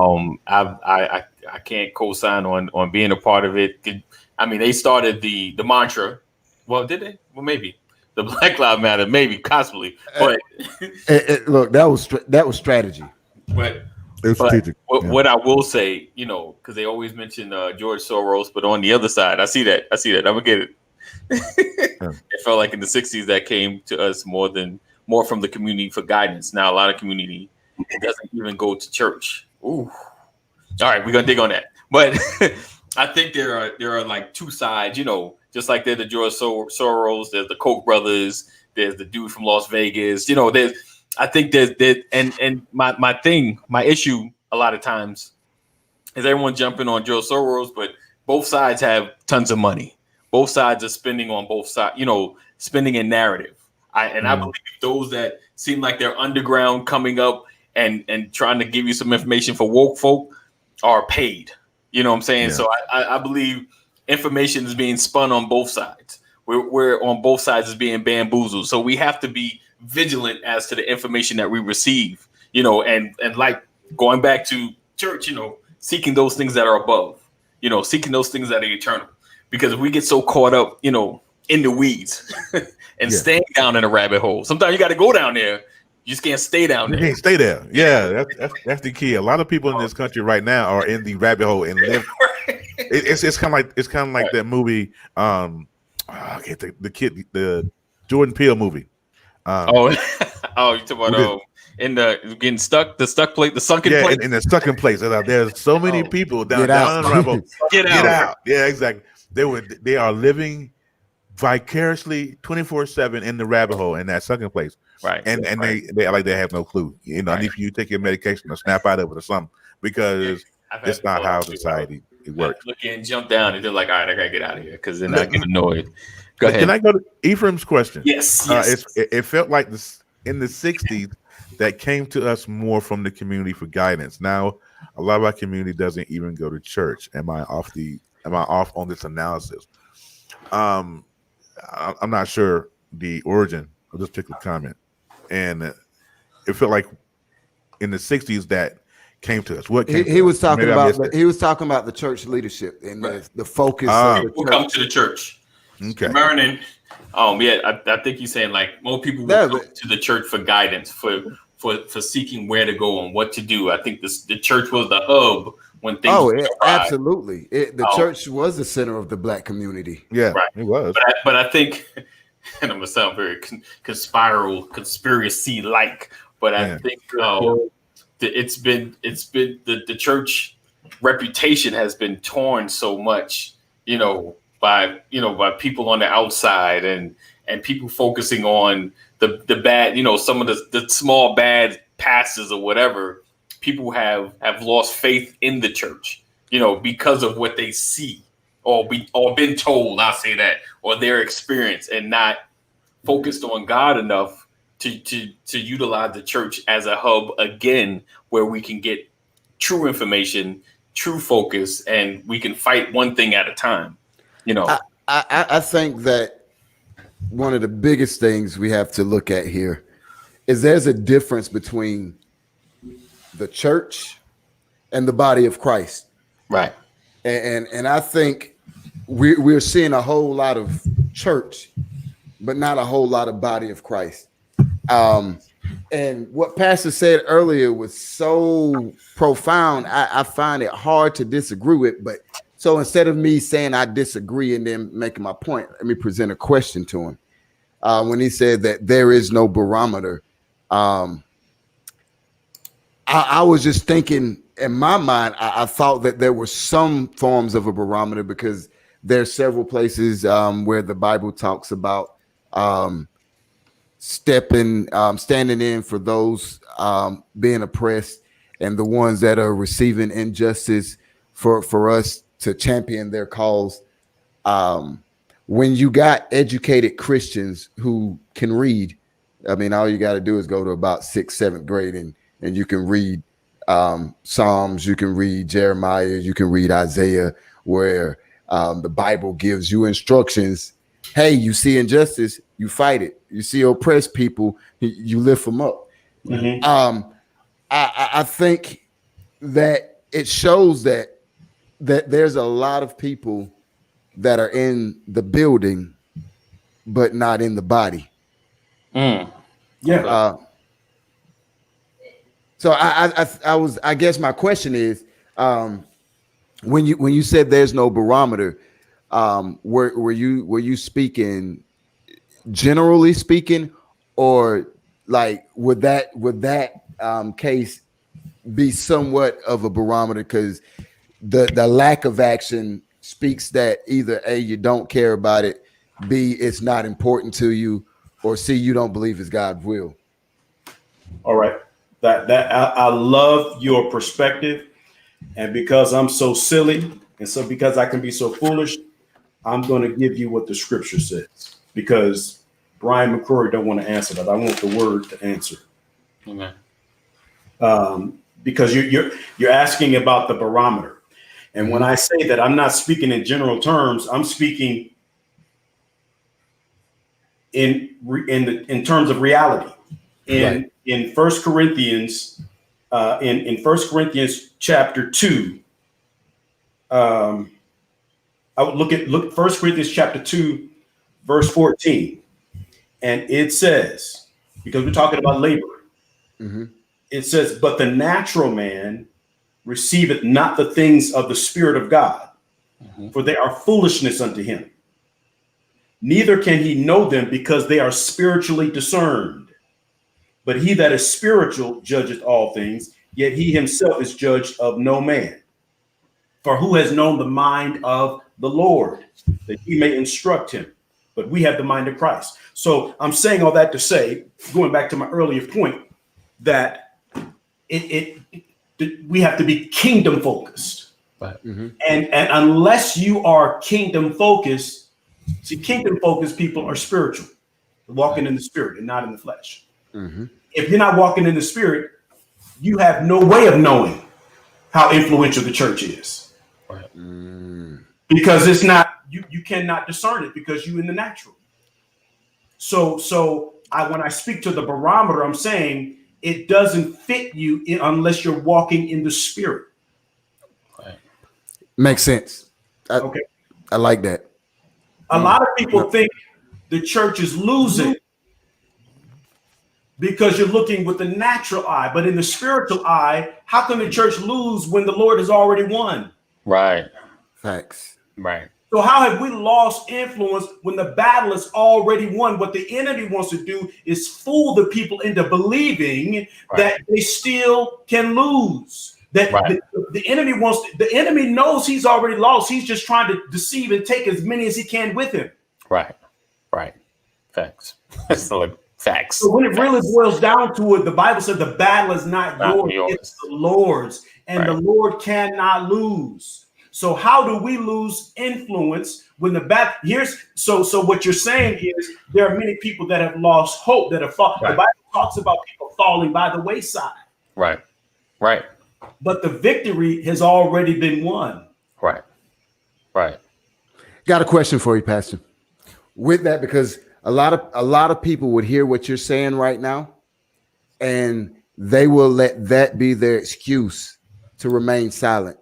I can't co-sign on being a part of it. I mean, they started the mantra. Well, did they? Well, maybe the Black Lives Matter, maybe possibly. But look, that was strategy. But it was strategic. What I will say, because they always mention George Soros, but on the other side, I see that. I'm gonna get it. It felt like in the '60s that came to us more from the community for guidance. Now a lot of community doesn't even go to church. Ooh. All right, we're gonna dig on that. But I think there are like two sides, just like there's the George Soros, there's the Koch brothers, there's the dude from Las Vegas. And my issue a lot of times is everyone jumping on George Soros, but both sides have tons of money. Both sides are spending on both sides, spending in narrative. I believe those that seem like they're underground coming up and trying to give you some information for woke folk are paid. You know what I'm saying? Yeah. So I believe information is being spun on both sides. We're on both sides is being bamboozled. So we have to be vigilant as to the information that we receive, and like going back to church, seeking those things that are above, seeking those things that are eternal. Because if we get so caught up, in the weeds and staying down in a rabbit hole, sometimes you got to go down there. You just can't stay down there. You can't stay there. Yeah, that's the key. A lot of people in this country right now are in the rabbit hole and live. It's kind of like that movie. The Jordan Peele movie. You talking about in the getting stuck, the stuck plate, the sunken place. In the stuck in place. There's so many people down in the rabbit hole. Get out. Yeah, exactly. They are living vicariously 24/7 in the rabbit hole in that sunken place. Right. And they have no clue. I need for you to take your medication or snap out of it or something, because it's not how society it works. Look in, jump down, and they're like, all right, I gotta get out of here because then I get annoyed. Go ahead. Can I go to Ephraim's question? Yes. It felt like this in the 60s that came to us more from the community for guidance. Now a lot of our community doesn't even go to church. Am I off on this analysis? I'm not sure the origin of this particular comment. And it felt like in the 60s that came to us. He was talking about the church leadership and the focus of the people come to the church. Okay. Learning. I think he's saying like more people will come to the church for guidance, for seeking where to go and what to do. I think the church was the hub when things absolutely. The church was the center of the Black community. Yeah, right. It was. But I think, and I'm gonna sound very conspiracy like, but I think it's been the church reputation has been torn so much, by people on the outside and people focusing on the bad, some of the small bad passes or whatever. People have lost faith in the church, because of what they see or been told, I'll say that, or their experience, and not focused on God enough to utilize the church as a hub again, where we can get true information true focus, and we can fight one thing at a time. You know, I think that one of the biggest things we have to look at here is there's a difference between the church and the body of Christ. right. And I think we're seeing a whole lot of church, but not a whole lot of body of Christ. And what Pastor said earlier was so profound. I find it hard to disagree with. But so instead of me saying I disagree and then making my point, let me present a question to him. When he said that there is no barometer, I was just thinking in my mind, I thought that there were some forms of a barometer because there's several places where the Bible talks about standing in for those being oppressed and the ones that are receiving injustice for us to champion their cause. When you got educated Christians who can read, I mean, all you got to do is go to about 6th, 7th grade and you can read Psalms, you can read Jeremiah, you can read Isaiah, where the Bible gives you instructions. Hey, you see injustice, you fight it. You see oppressed people, you lift them up. Mm-hmm. I think that it shows that there's a lot of people that are in the building, but not in the body. Mm. Yeah. So I guess my question is, when you said there's no barometer, were you speaking generally speaking, or like would that case be somewhat of a barometer because the lack of action speaks that either A, you don't care about it, B, it's not important to you, or C, you don't believe it's God's will? All right. I love your perspective. And because I'm so silly and so because I can be so foolish, I'm going to give you what the scripture says, because Brian McCrory don't want to answer that. I want the word to answer. Okay. Because you're asking about the barometer. And when I say that, I'm not speaking in general terms. I'm speaking in terms of reality. In 1 Corinthians, in 1 Corinthians chapter 2, I would look 1 Corinthians chapter 2, verse 14. And it says, because we're talking about labor, it says, but the natural man receiveth not the things of the Spirit of God, for they are foolishness unto him. Neither can he know them, because they are spiritually discerned. But he that is spiritual judgeth all things, yet he himself is judged of no man. For who has known the mind of the Lord, that he may instruct him? But we have the mind of Christ. So I'm saying all that to say, going back to my earlier point, that we have to be kingdom focused. Right. And unless you are kingdom focused, see, kingdom focused people are spiritual, walking in the spirit and not in the flesh. If you're not walking in the spirit, you have no way of knowing how influential the church is. Right. Because it's not, you cannot discern it because you're in the natural. So when I speak to the barometer, I'm saying it doesn't fit you unless you're walking in the spirit. Right. Makes sense. Okay. I like that. A lot of people think the church is losing because you're looking with the natural eye, but in the spiritual eye, how can the church lose when the Lord has already won? Right. Facts. Right. So how have we lost influence when the battle is already won? What the enemy wants to do is fool the people into believing that they still can lose. That the enemy the enemy knows he's already lost. He's just trying to deceive and take as many as he can with him. Right. Right. Facts. That's like facts. So when it really boils down to it, the Bible said the battle is not yours, it's the Lord's, and the Lord cannot lose. So how do we lose influence when the battle so what you're saying is there are many people that have lost hope, that have fallen. The Bible talks about people falling by the wayside. Right. Right. but the victory has already been won. Right. Right. Got a question for you, Pastor. With that, because a lot of people would hear what you're saying right now, and they will let that be their excuse to remain silent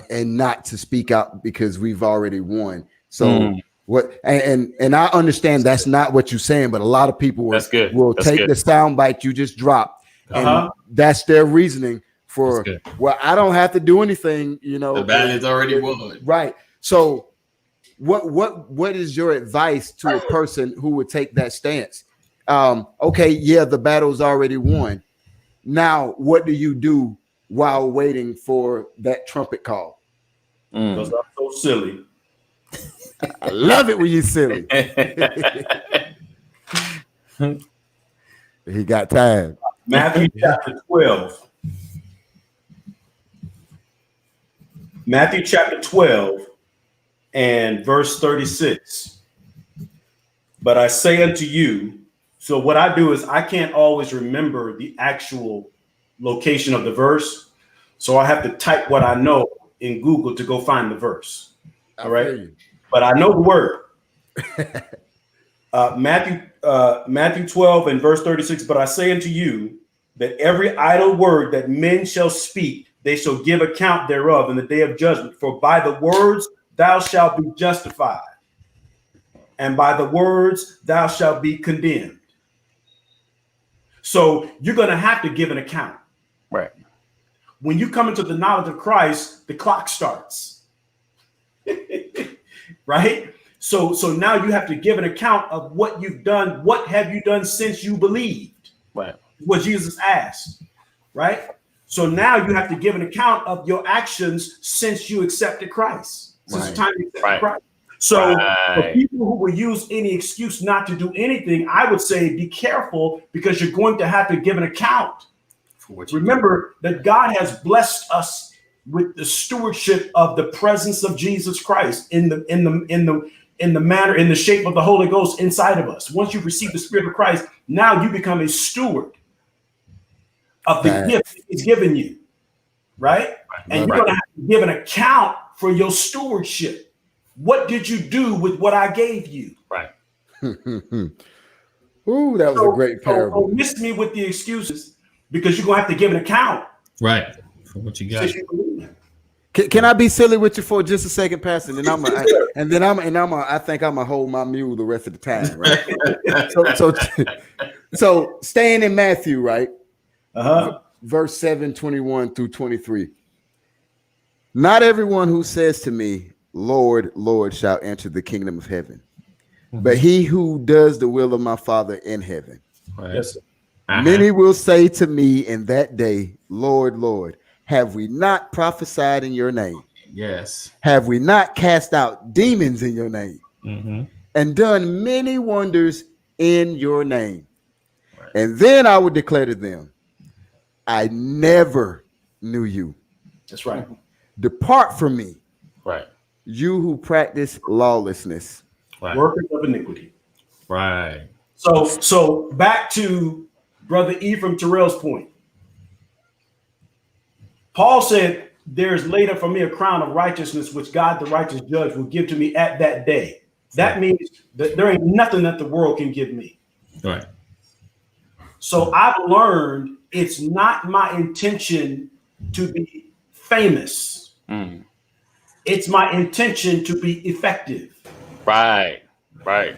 and not to speak out because we've already won. So what? And I understand that's not what you're saying, but a lot of people will take the sound bite you just dropped, and that's their reasoning for. Well, I don't have to do anything. You know, the battle is already won. Right. So. What is your advice to a person who would take that stance? Okay, yeah, the battle's already won. Now, what do you do while waiting for that trumpet call? Because I'm so silly. I love it when you're silly. He got time. Matthew chapter 12. Matthew chapter 12. And verse 36. But I say unto you, so what I do is I can't always remember the actual location of the verse. So I have to type what I know in Google to go find the verse. All right. But I know the word. Matthew 12 and verse 36. But I say unto you that every idle word that men shall speak, they shall give account thereof in the day of judgment. For by the words thou shalt be justified, and by the words thou shalt be condemned. So you're going to have to give an account. Right. When you come into the knowledge of Christ, the clock starts. Right? So now you have to give an account of what you've done. What have you done since you believed? Right. What Jesus asked. Right? So now you have to give an account of your actions since you accepted Christ. Since the time you accepted Christ. So for people who will use any excuse not to do anything, I would say be careful, because you're going to have to give an account. Remember that God has blessed us with the stewardship of the presence of Jesus Christ in the manner, in the shape of the Holy Ghost inside of us. Once you receive the Spirit of Christ, now you become a steward of the gift He's given you, right? And you're going to have to give an account for your stewardship. What did you do with what I gave you? Right. Ooh, that was a great parable. Don't miss me with the excuses, because you're gonna have to give an account. Right. For what you got. Can I be silly with you for just a second, Pastor? And I think I'm gonna hold my mule the rest of the time, right? so staying in Matthew, right? Verse 7, 21 through 23. Not everyone who says to me, Lord, Lord, shall enter the kingdom of heaven, but he who does the will of my Father in heaven. Right. Yes. Many will say to me in that day, Lord, Lord, have we not prophesied in your name? Yes. Have we not cast out demons in your name? And done many wonders in your name? Right. And then I would declare to them, I never knew you. That's right. Depart from me. Right. You who practice lawlessness. Right. Workers of iniquity. Right. So back to Brother Ephraim Terrell's point. Paul said, there is laid up for me a crown of righteousness, which God, the righteous judge, will give to me at that day. That means that there ain't nothing that the world can give me. Right. So I've learned it's not my intention to be famous. It's my intention to be effective. Right. Because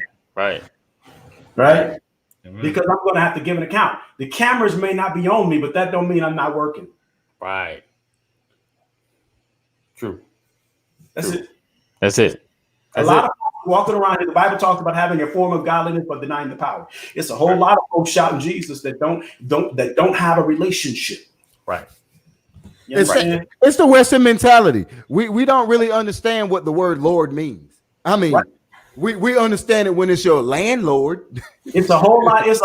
I'm going to have to give an account. The cameras may not be on me, but that don't mean I'm not working. Right. True. That's it. That's it. A lot of folks walking around here, the Bible talks about having a form of godliness but denying the power. It's a whole lot of folks shouting Jesus that don't have a relationship. Right. It's the Western mentality. We don't really understand what the word Lord means. I mean, we understand it when it's your landlord. It's a whole lot of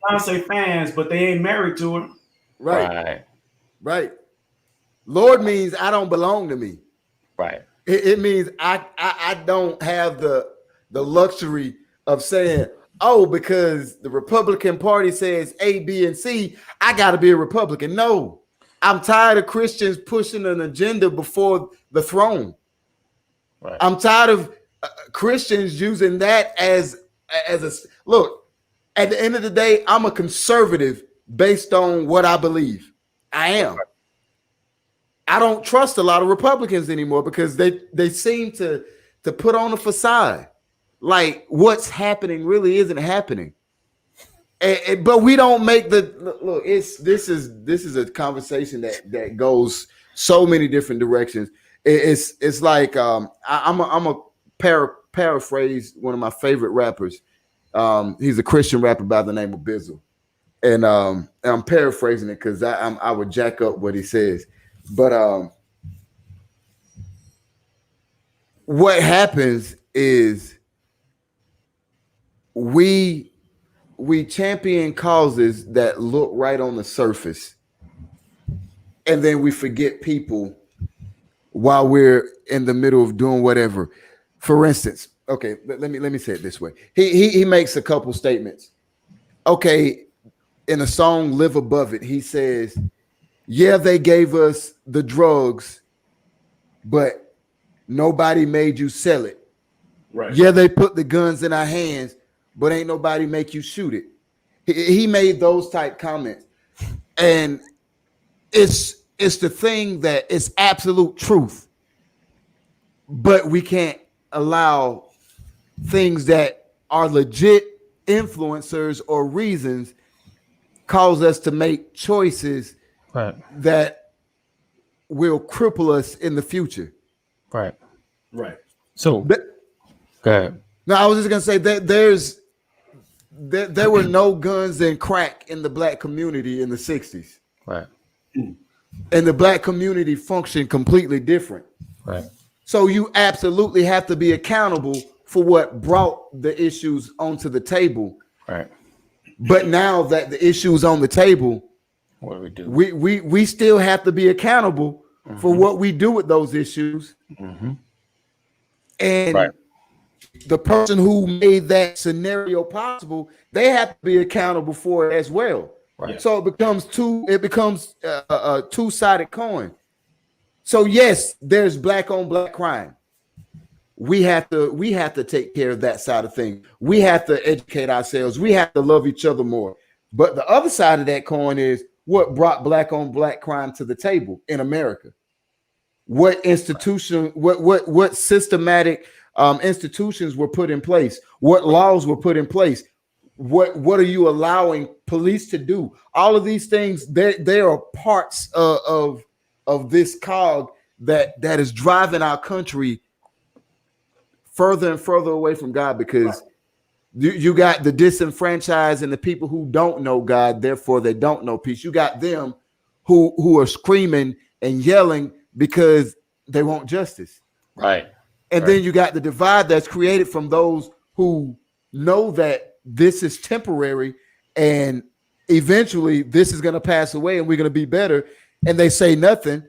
Beyonce fans, but they ain't married to him. Right. Lord means I don't belong to me. Right. It means I don't have the luxury of saying, oh, because the Republican Party says A, B, and C, I got to be a Republican. No. I'm tired of Christians pushing an agenda before the throne. Right. I'm tired of Christians using that as a look. At the end of the day, I'm a conservative based on what I believe. I am. I don't trust a lot of Republicans anymore because they seem to put on a facade. Like what's happening really isn't happening. But we don't make the look. This is a conversation that goes so many different directions. It's like I'm a paraphrase one of my favorite rappers. He's a Christian rapper by the name of Bizzle, and I'm paraphrasing it because I would jack up what he says. But what happens is we champion causes that look right on the surface, and then we forget people while we're in the middle of doing whatever. For instance, okay, let me say it this way. He makes a couple statements. Okay, in the song "Live Above It," he says, "Yeah, they gave us the drugs, but nobody made you sell it. Right. Yeah, they put the guns in our hands, but ain't nobody make you shoot it." He made those type comments, and it's the thing that is absolute truth, but we can't allow things that are legit influencers or reasons cause us to make choices that will cripple us in the future. Right. Right. So go ahead. No, I was just gonna say that there were no guns and crack in the black community in the 60s. Right. And the black community functioned completely different. Right. So you absolutely have to be accountable for what brought the issues onto the table. Right. But now that the issues on the table, what do we do? We still have to be accountable for what we do with those issues. And the person who made that scenario possible, they have to be accountable for it as well. Right. So it becomes a two-sided coin. So yes, there's black on black crime. We have to take care of that side of things. We have to educate ourselves. We have to love each other more. But the other side of that coin is what brought black on black crime to the table in America. What institution, what systematic institutions were put in place? What laws were put in place? What are you allowing police to do? All of these things, they are parts of this cog that is driving our country further and further away from God, because you got the disenfranchised and the people who don't know God, therefore they don't know peace. You got them who are screaming and yelling because they want justice. Right. And then you got the divide that's created from those who know that this is temporary and eventually this is going to pass away and we're going to be better. And they say nothing.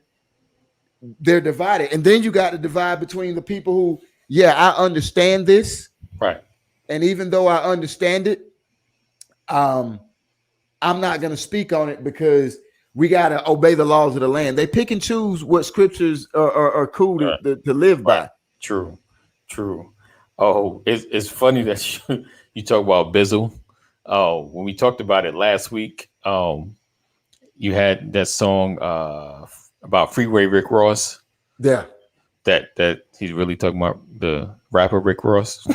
They're divided. And then you got the divide between the people who, yeah, I understand this. Right. And even though I understand it, I'm not going to speak on it because we got to obey the laws of the land. They pick and choose what scriptures are cool to live by. True. Oh, it's funny that you talk about Bizzle. When we talked about it last week, you had that song about Freeway Rick Ross. Yeah. That he's really talking about the rapper Rick Ross.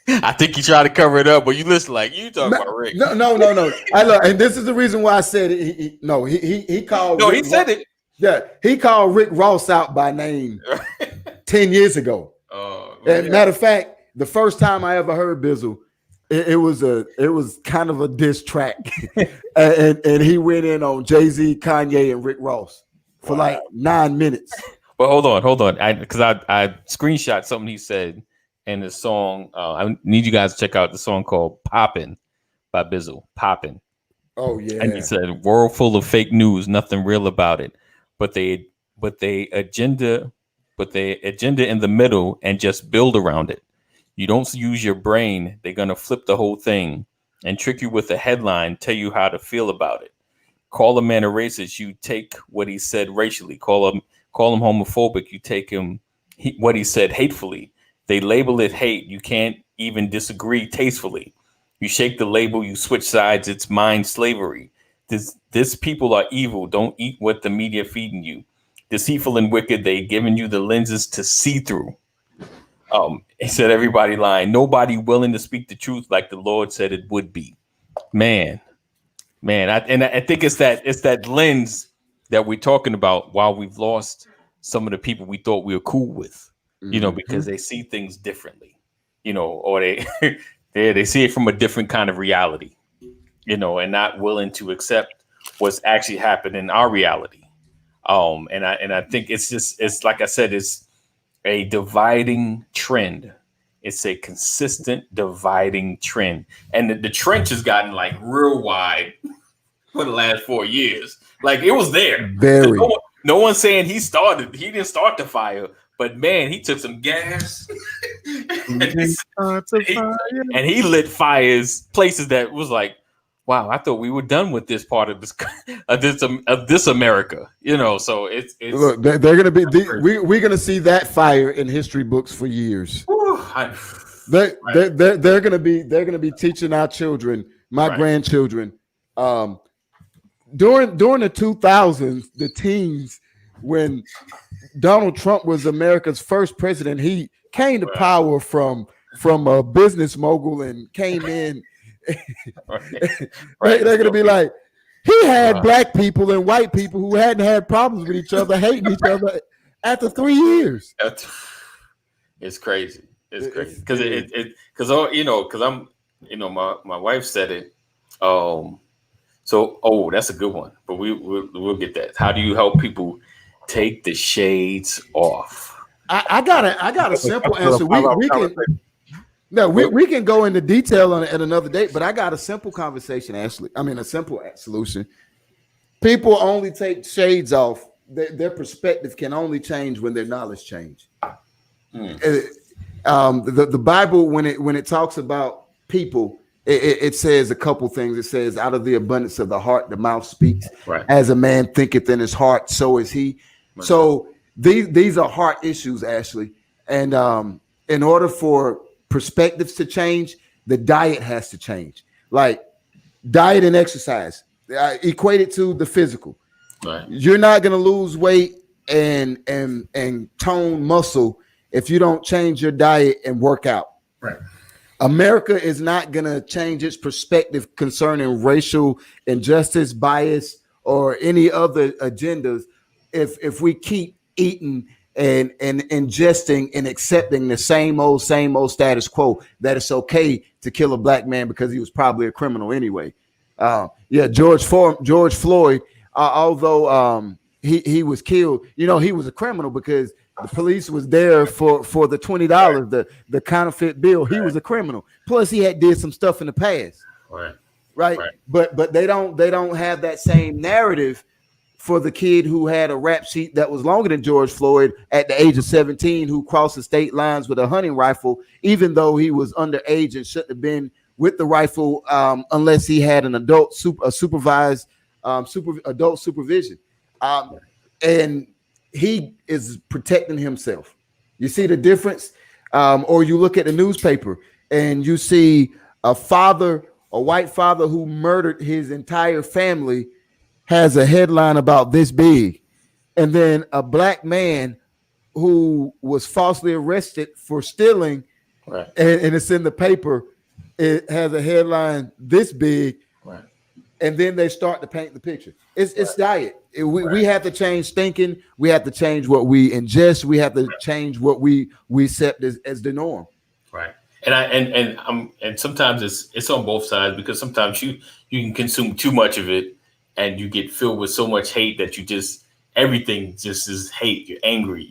I think he tried to cover it up, but you listen like you talking about Rick. No. I love, and this is the reason why I said it. He called. No, Rick he said Ross, it. Yeah, he called Rick Ross out by name 10 years ago. And matter of fact, the first time I ever heard Bizzle, it was kind of a diss track, and he went in on Jay-Z, Kanye, and Rick Ross for like 9 minutes. But hold on, because I screenshot something he said in the song. I need you guys to check out the song called "Poppin" by Bizzle. Poppin'. Oh yeah. And he said, "World full of fake news, nothing real about it. But they agenda in the middle and just build around it. You don't use your brain, they're gonna flip the whole thing and trick you with a headline, tell you how to feel about it. call a man a racist, you take what he said racially. Call him homophobic, you take what he said hatefully. They label it hate. You can't even disagree tastefully. You shake the label, you switch sides. It's mind slavery. This people are evil. Don't eat what the media feeding you. Deceitful and wicked. They giving you the lenses to see through. He said everybody lying. Nobody willing to speak the truth like the Lord said it would be. Man. I think it's that lens that we're talking about. While we've lost some of the people we thought we were cool with, because they see things differently, or they they see it from a different kind of reality, and not willing to accept what's actually happening in our reality. And I think it's like I said, it's a dividing trend. It's a consistent dividing trend. And the trench has gotten like real wide for the last 4 years. Like it was there. Very. No one's saying he didn't start the fire, but man, he took some gas and he lit fires places that was like, wow, I thought we were done with this part of this America, So it's look. They're gonna be. We're gonna see that fire in history books for years. They're gonna be teaching our children, my grandchildren, during the 2000s, the teens, when Donald Trump was America's first president. He came to power from a business mogul and came in. They're gonna be like, he had black people and white people who hadn't had problems with each other, hating each other after 3 years. It's crazy. It's crazy because I'm, my wife said it. That's a good one, but we'll get that. How do you help people take the shades off? I got a simple answer. We can go into detail on it at another date, but I got a simple conversation, Ashley. I mean, a simple solution. People only take shades off. Their perspective can only change when their knowledge change. The Bible, when it talks about people, it says a couple things. It says, out of the abundance of the heart, the mouth speaks. Right. As a man thinketh in his heart, so is he. Right. So these are heart issues, Ashley. And in order for perspectives to change, the diet has to change. Like diet and exercise, equate it to the physical. Right. You're not going to lose weight and tone muscle if you don't change your diet and work out. Right. America is not going to change its perspective concerning racial injustice, bias, or any other agendas if we keep eating and ingesting and accepting the same old status quo, that it's okay to kill a black man because he was probably a criminal anyway. George Floyd, although he was killed, he was a criminal because the police was there for the $20, the counterfeit bill. He was a criminal. Plus, he had did some stuff in the past. Right. But they don't have that same narrative for the kid who had a rap sheet that was longer than George Floyd at the age of 17, who crossed the state lines with a hunting rifle, even though he was underage and shouldn't have been with the rifle unless he had an adult supervision. And he is protecting himself. You see the difference? Or you look at the newspaper and you see a white father who murdered his entire family has a headline about this big. And then a black man who was falsely arrested for stealing, and it's in the paper, it has a headline this big. Right. And then they start to paint the picture. It's diet. We have to change thinking. We have to change what we ingest. We have to change what we accept as the norm. Right. And sometimes it's on both sides, because sometimes you can consume too much of it and you get filled with so much hate that everything just is hate. You're angry,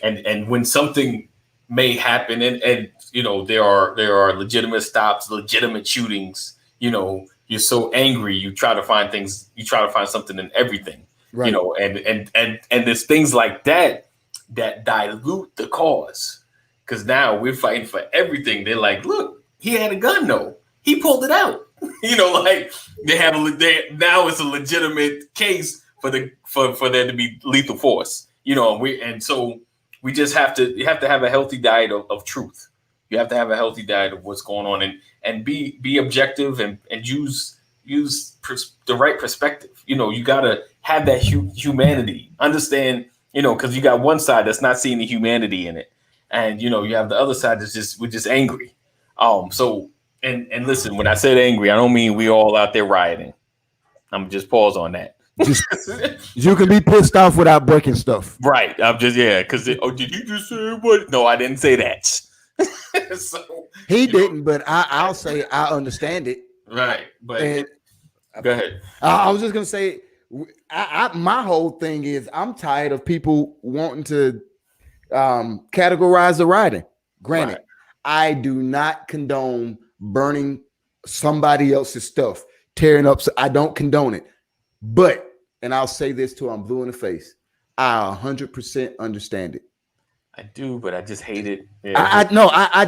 and when something may happen and there are legitimate stops, legitimate shootings, you're so angry, you try to find something in everything, right. And there's things like that dilute the cause, because now we're fighting for everything. They're like, look, he had a gun, though. He pulled it out. Like they have now it's a legitimate case for there to be lethal force. So we just have to have a healthy diet of truth. You have to have a healthy diet of what's going on and be objective and use the right perspective. You gotta have that humanity. Understand, because you got one side that's not seeing the humanity in it, and you have the other side that's we're just angry. So and listen, when I said angry, I don't mean we all out there rioting. I'm just pause on that. You can be pissed off without breaking stuff. Right. I'm just because did you just say what? No, I didn't say that. So he didn't, but I'll say I understand it. Right. But go ahead. I was just gonna say, my whole thing is I'm tired of people wanting to categorize the rioting. Granted, right. I do not condone burning somebody else's stuff, tearing up. I don't condone it. But, and I'll say this till I'm blue in the face, I 100% understand it. I do, but I just hate it. Yeah. I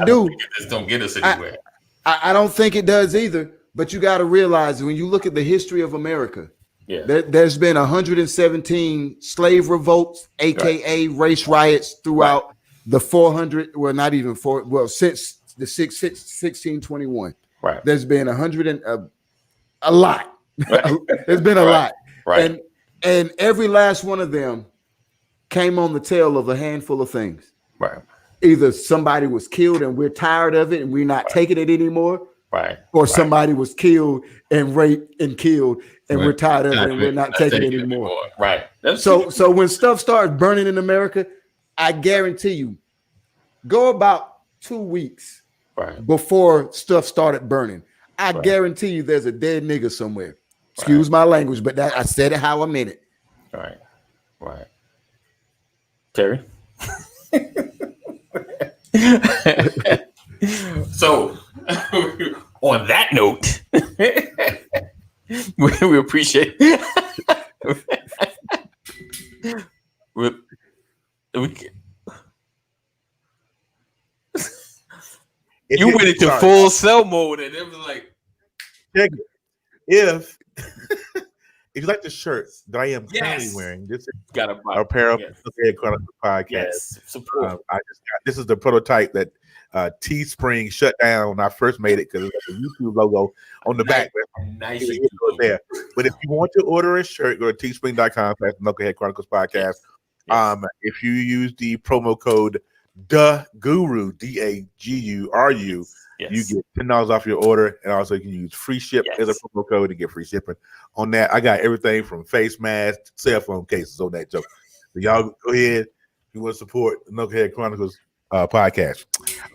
do. Just don't get us anywhere. I don't think it does either. But you got to realize when you look at the history of America, there's been 117 slave revolts, aka race riots throughout the 400. Well, not even four. Well, since the 1621. Right. There's been a lot. Right. There's been a lot. Right. And every last one of them came on the tail of a handful of things. Right. Either somebody was killed and we're tired of it and we're not taking it anymore. Right. Or somebody was killed and raped and killed and we're tired of it and we're not taking it anymore. Right. So when stuff starts burning in America, I guarantee you, go about 2 weeks before stuff started burning. I guarantee you there's a dead nigga somewhere. Excuse my language, but I said it how I meant it. Right. Right. Terry? So, on that note, we appreciate you went into full cell mode and it was like, if you like the shirt that I am currently wearing, this is a pair of Chronicles podcast. Yes, this is the prototype that Teespring shut down when I first made it because it was a YouTube logo on the back. Nice. There. But if you want to order a shirt, go to teespring.com/Knucklehead Chronicles Podcast. Yes. If you use the promo code DAGURU, DAGURU, you get $10 off your order, and also you can use free ship as a promo code to get free shipping. On that, I got everything from face masks, cell phone cases on that joke. So y'all go ahead. If you want to support the Knucklehead Chronicles podcast.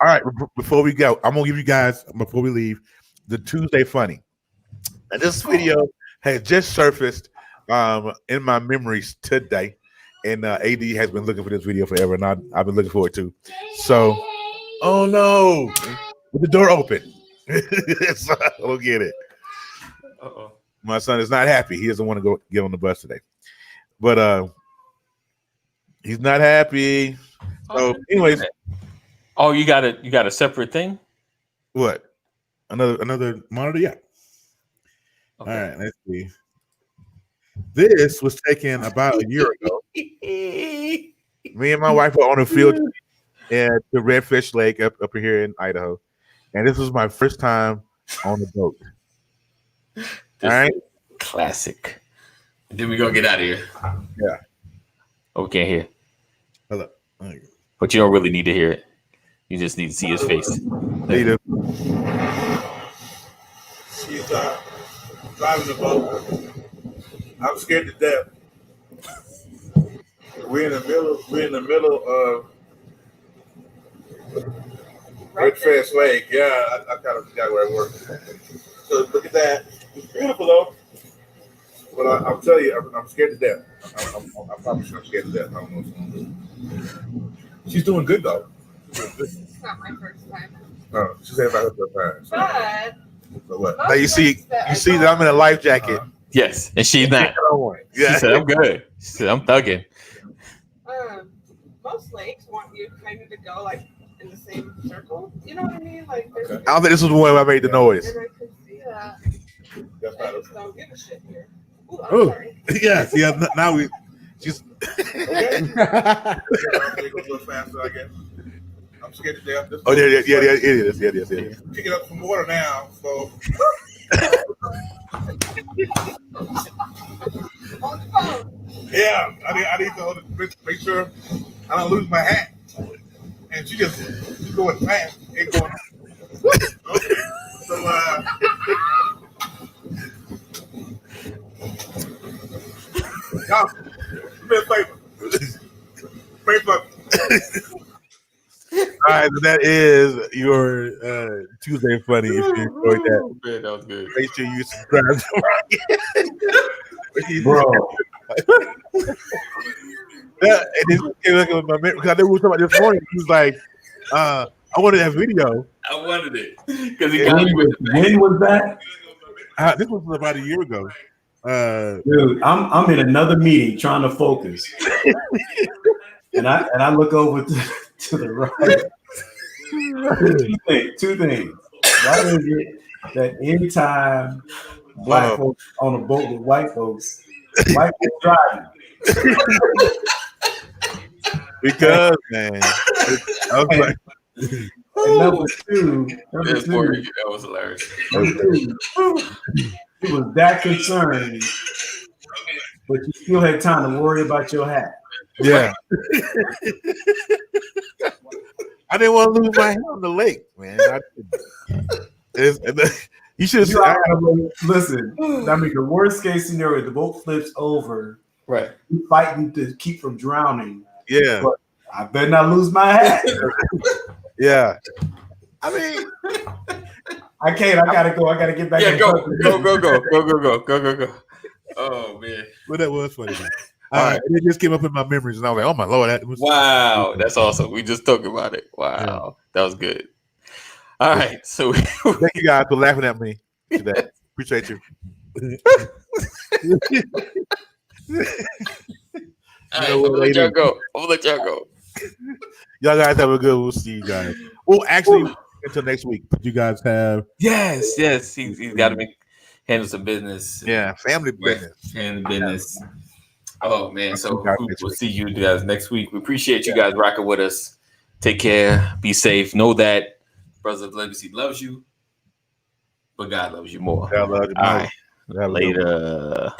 All right, before we go, I'm gonna give you guys before we leave the Tuesday funny. And this video has just surfaced in my memories today, and AD has been looking for this video forever, and I've been looking forward to. So, oh no, with the door open, so I don't get it. My son is not happy. He doesn't want to go get on the bus today, but he's not happy. So, anyways. Oh, you got a separate thing? What? Another monitor? Yeah. Okay. All right, let's see. This was taken about a year ago. Me and my wife were on a field trip at the Redfish Lake up here in Idaho. And this was my first time on the boat. All right. Classic. Then we gonna get out of here. Yeah. Oh, we can't hear. Hello. But you don't really need to hear it. You just need to see his face. She's driving the boat. I'm scared to death. We're in the middle of Redfish Lake. Yeah, I kind of forgot where I work. So look at that. It's beautiful though. But I'll tell you, I'm scared to death. I promise you, I'm scared to death. I don't know what's going on. She's doing good though. It's not my first time. Oh, she said about her first time. So what? Now you see that I'm in a life jacket. Yes, and she's not. Yeah. She said, I'm good. She said, I'm thugging. Most lakes want you kind of to go like in the same circle. You know what I mean? Like, I don't think this was the one where I made the noise. And I could see that. That's I just don't give a shit here. Ooh, I'm Oh, sorry. yes, yeah. Now we, she's okay. Go a little faster, I guess. I'm scared to death. Oh, yeah, it is. It is. Picking up some water now, so. On the phone. Yeah, I need to hold it, make sure I don't lose my hat. And she just going fast. Ain't going. Okay. So, y'all, do me a favor. Pray for me. All right, so that is your Tuesday Funny. If you enjoyed that, Man, that was good. make sure you subscribe. Bro, Yeah, and then he look at my because I know we were talking about this morning. He was like, I wanted that video. I wanted it because he Yeah. got me with the when was that? This was about a year ago. Dude, I'm in another meeting trying to focus, and I look over to the right. Two things. Why is it that anytime black folks on a boat with white folks driving? Because man, I was like, And number two, that was hilarious. it was that concerned, but you still had time to worry about your hat. yeah. I didn't want to lose my hand on the lake, man. You should have listen. I mean, the worst case scenario, the boat flips over. Right. You fighting to keep from drowning. Yeah. But I better not lose my hat. Yeah. I mean, I can't. I gotta go. I gotta get back. Yeah, go. Oh man. Well, that was funny. All right. It just came up in my memories, and I was like, "Oh my lord!" Wow, that's awesome. We just talked about it. Wow, that was good. All right, so thank you guys for laughing at me today. Appreciate you. All right, I'm gonna let y'all go. Y'all guys have a good. We'll see you guys. Well, actually, until next week. You guys have yes. He's got to handle some business. Yeah, family business. Oh man, so we'll see you guys next week. We appreciate you guys rocking with us. Take care. Be safe. Know that Brothers of Legacy loves you, but God loves you more. God loves you more. All right. Later.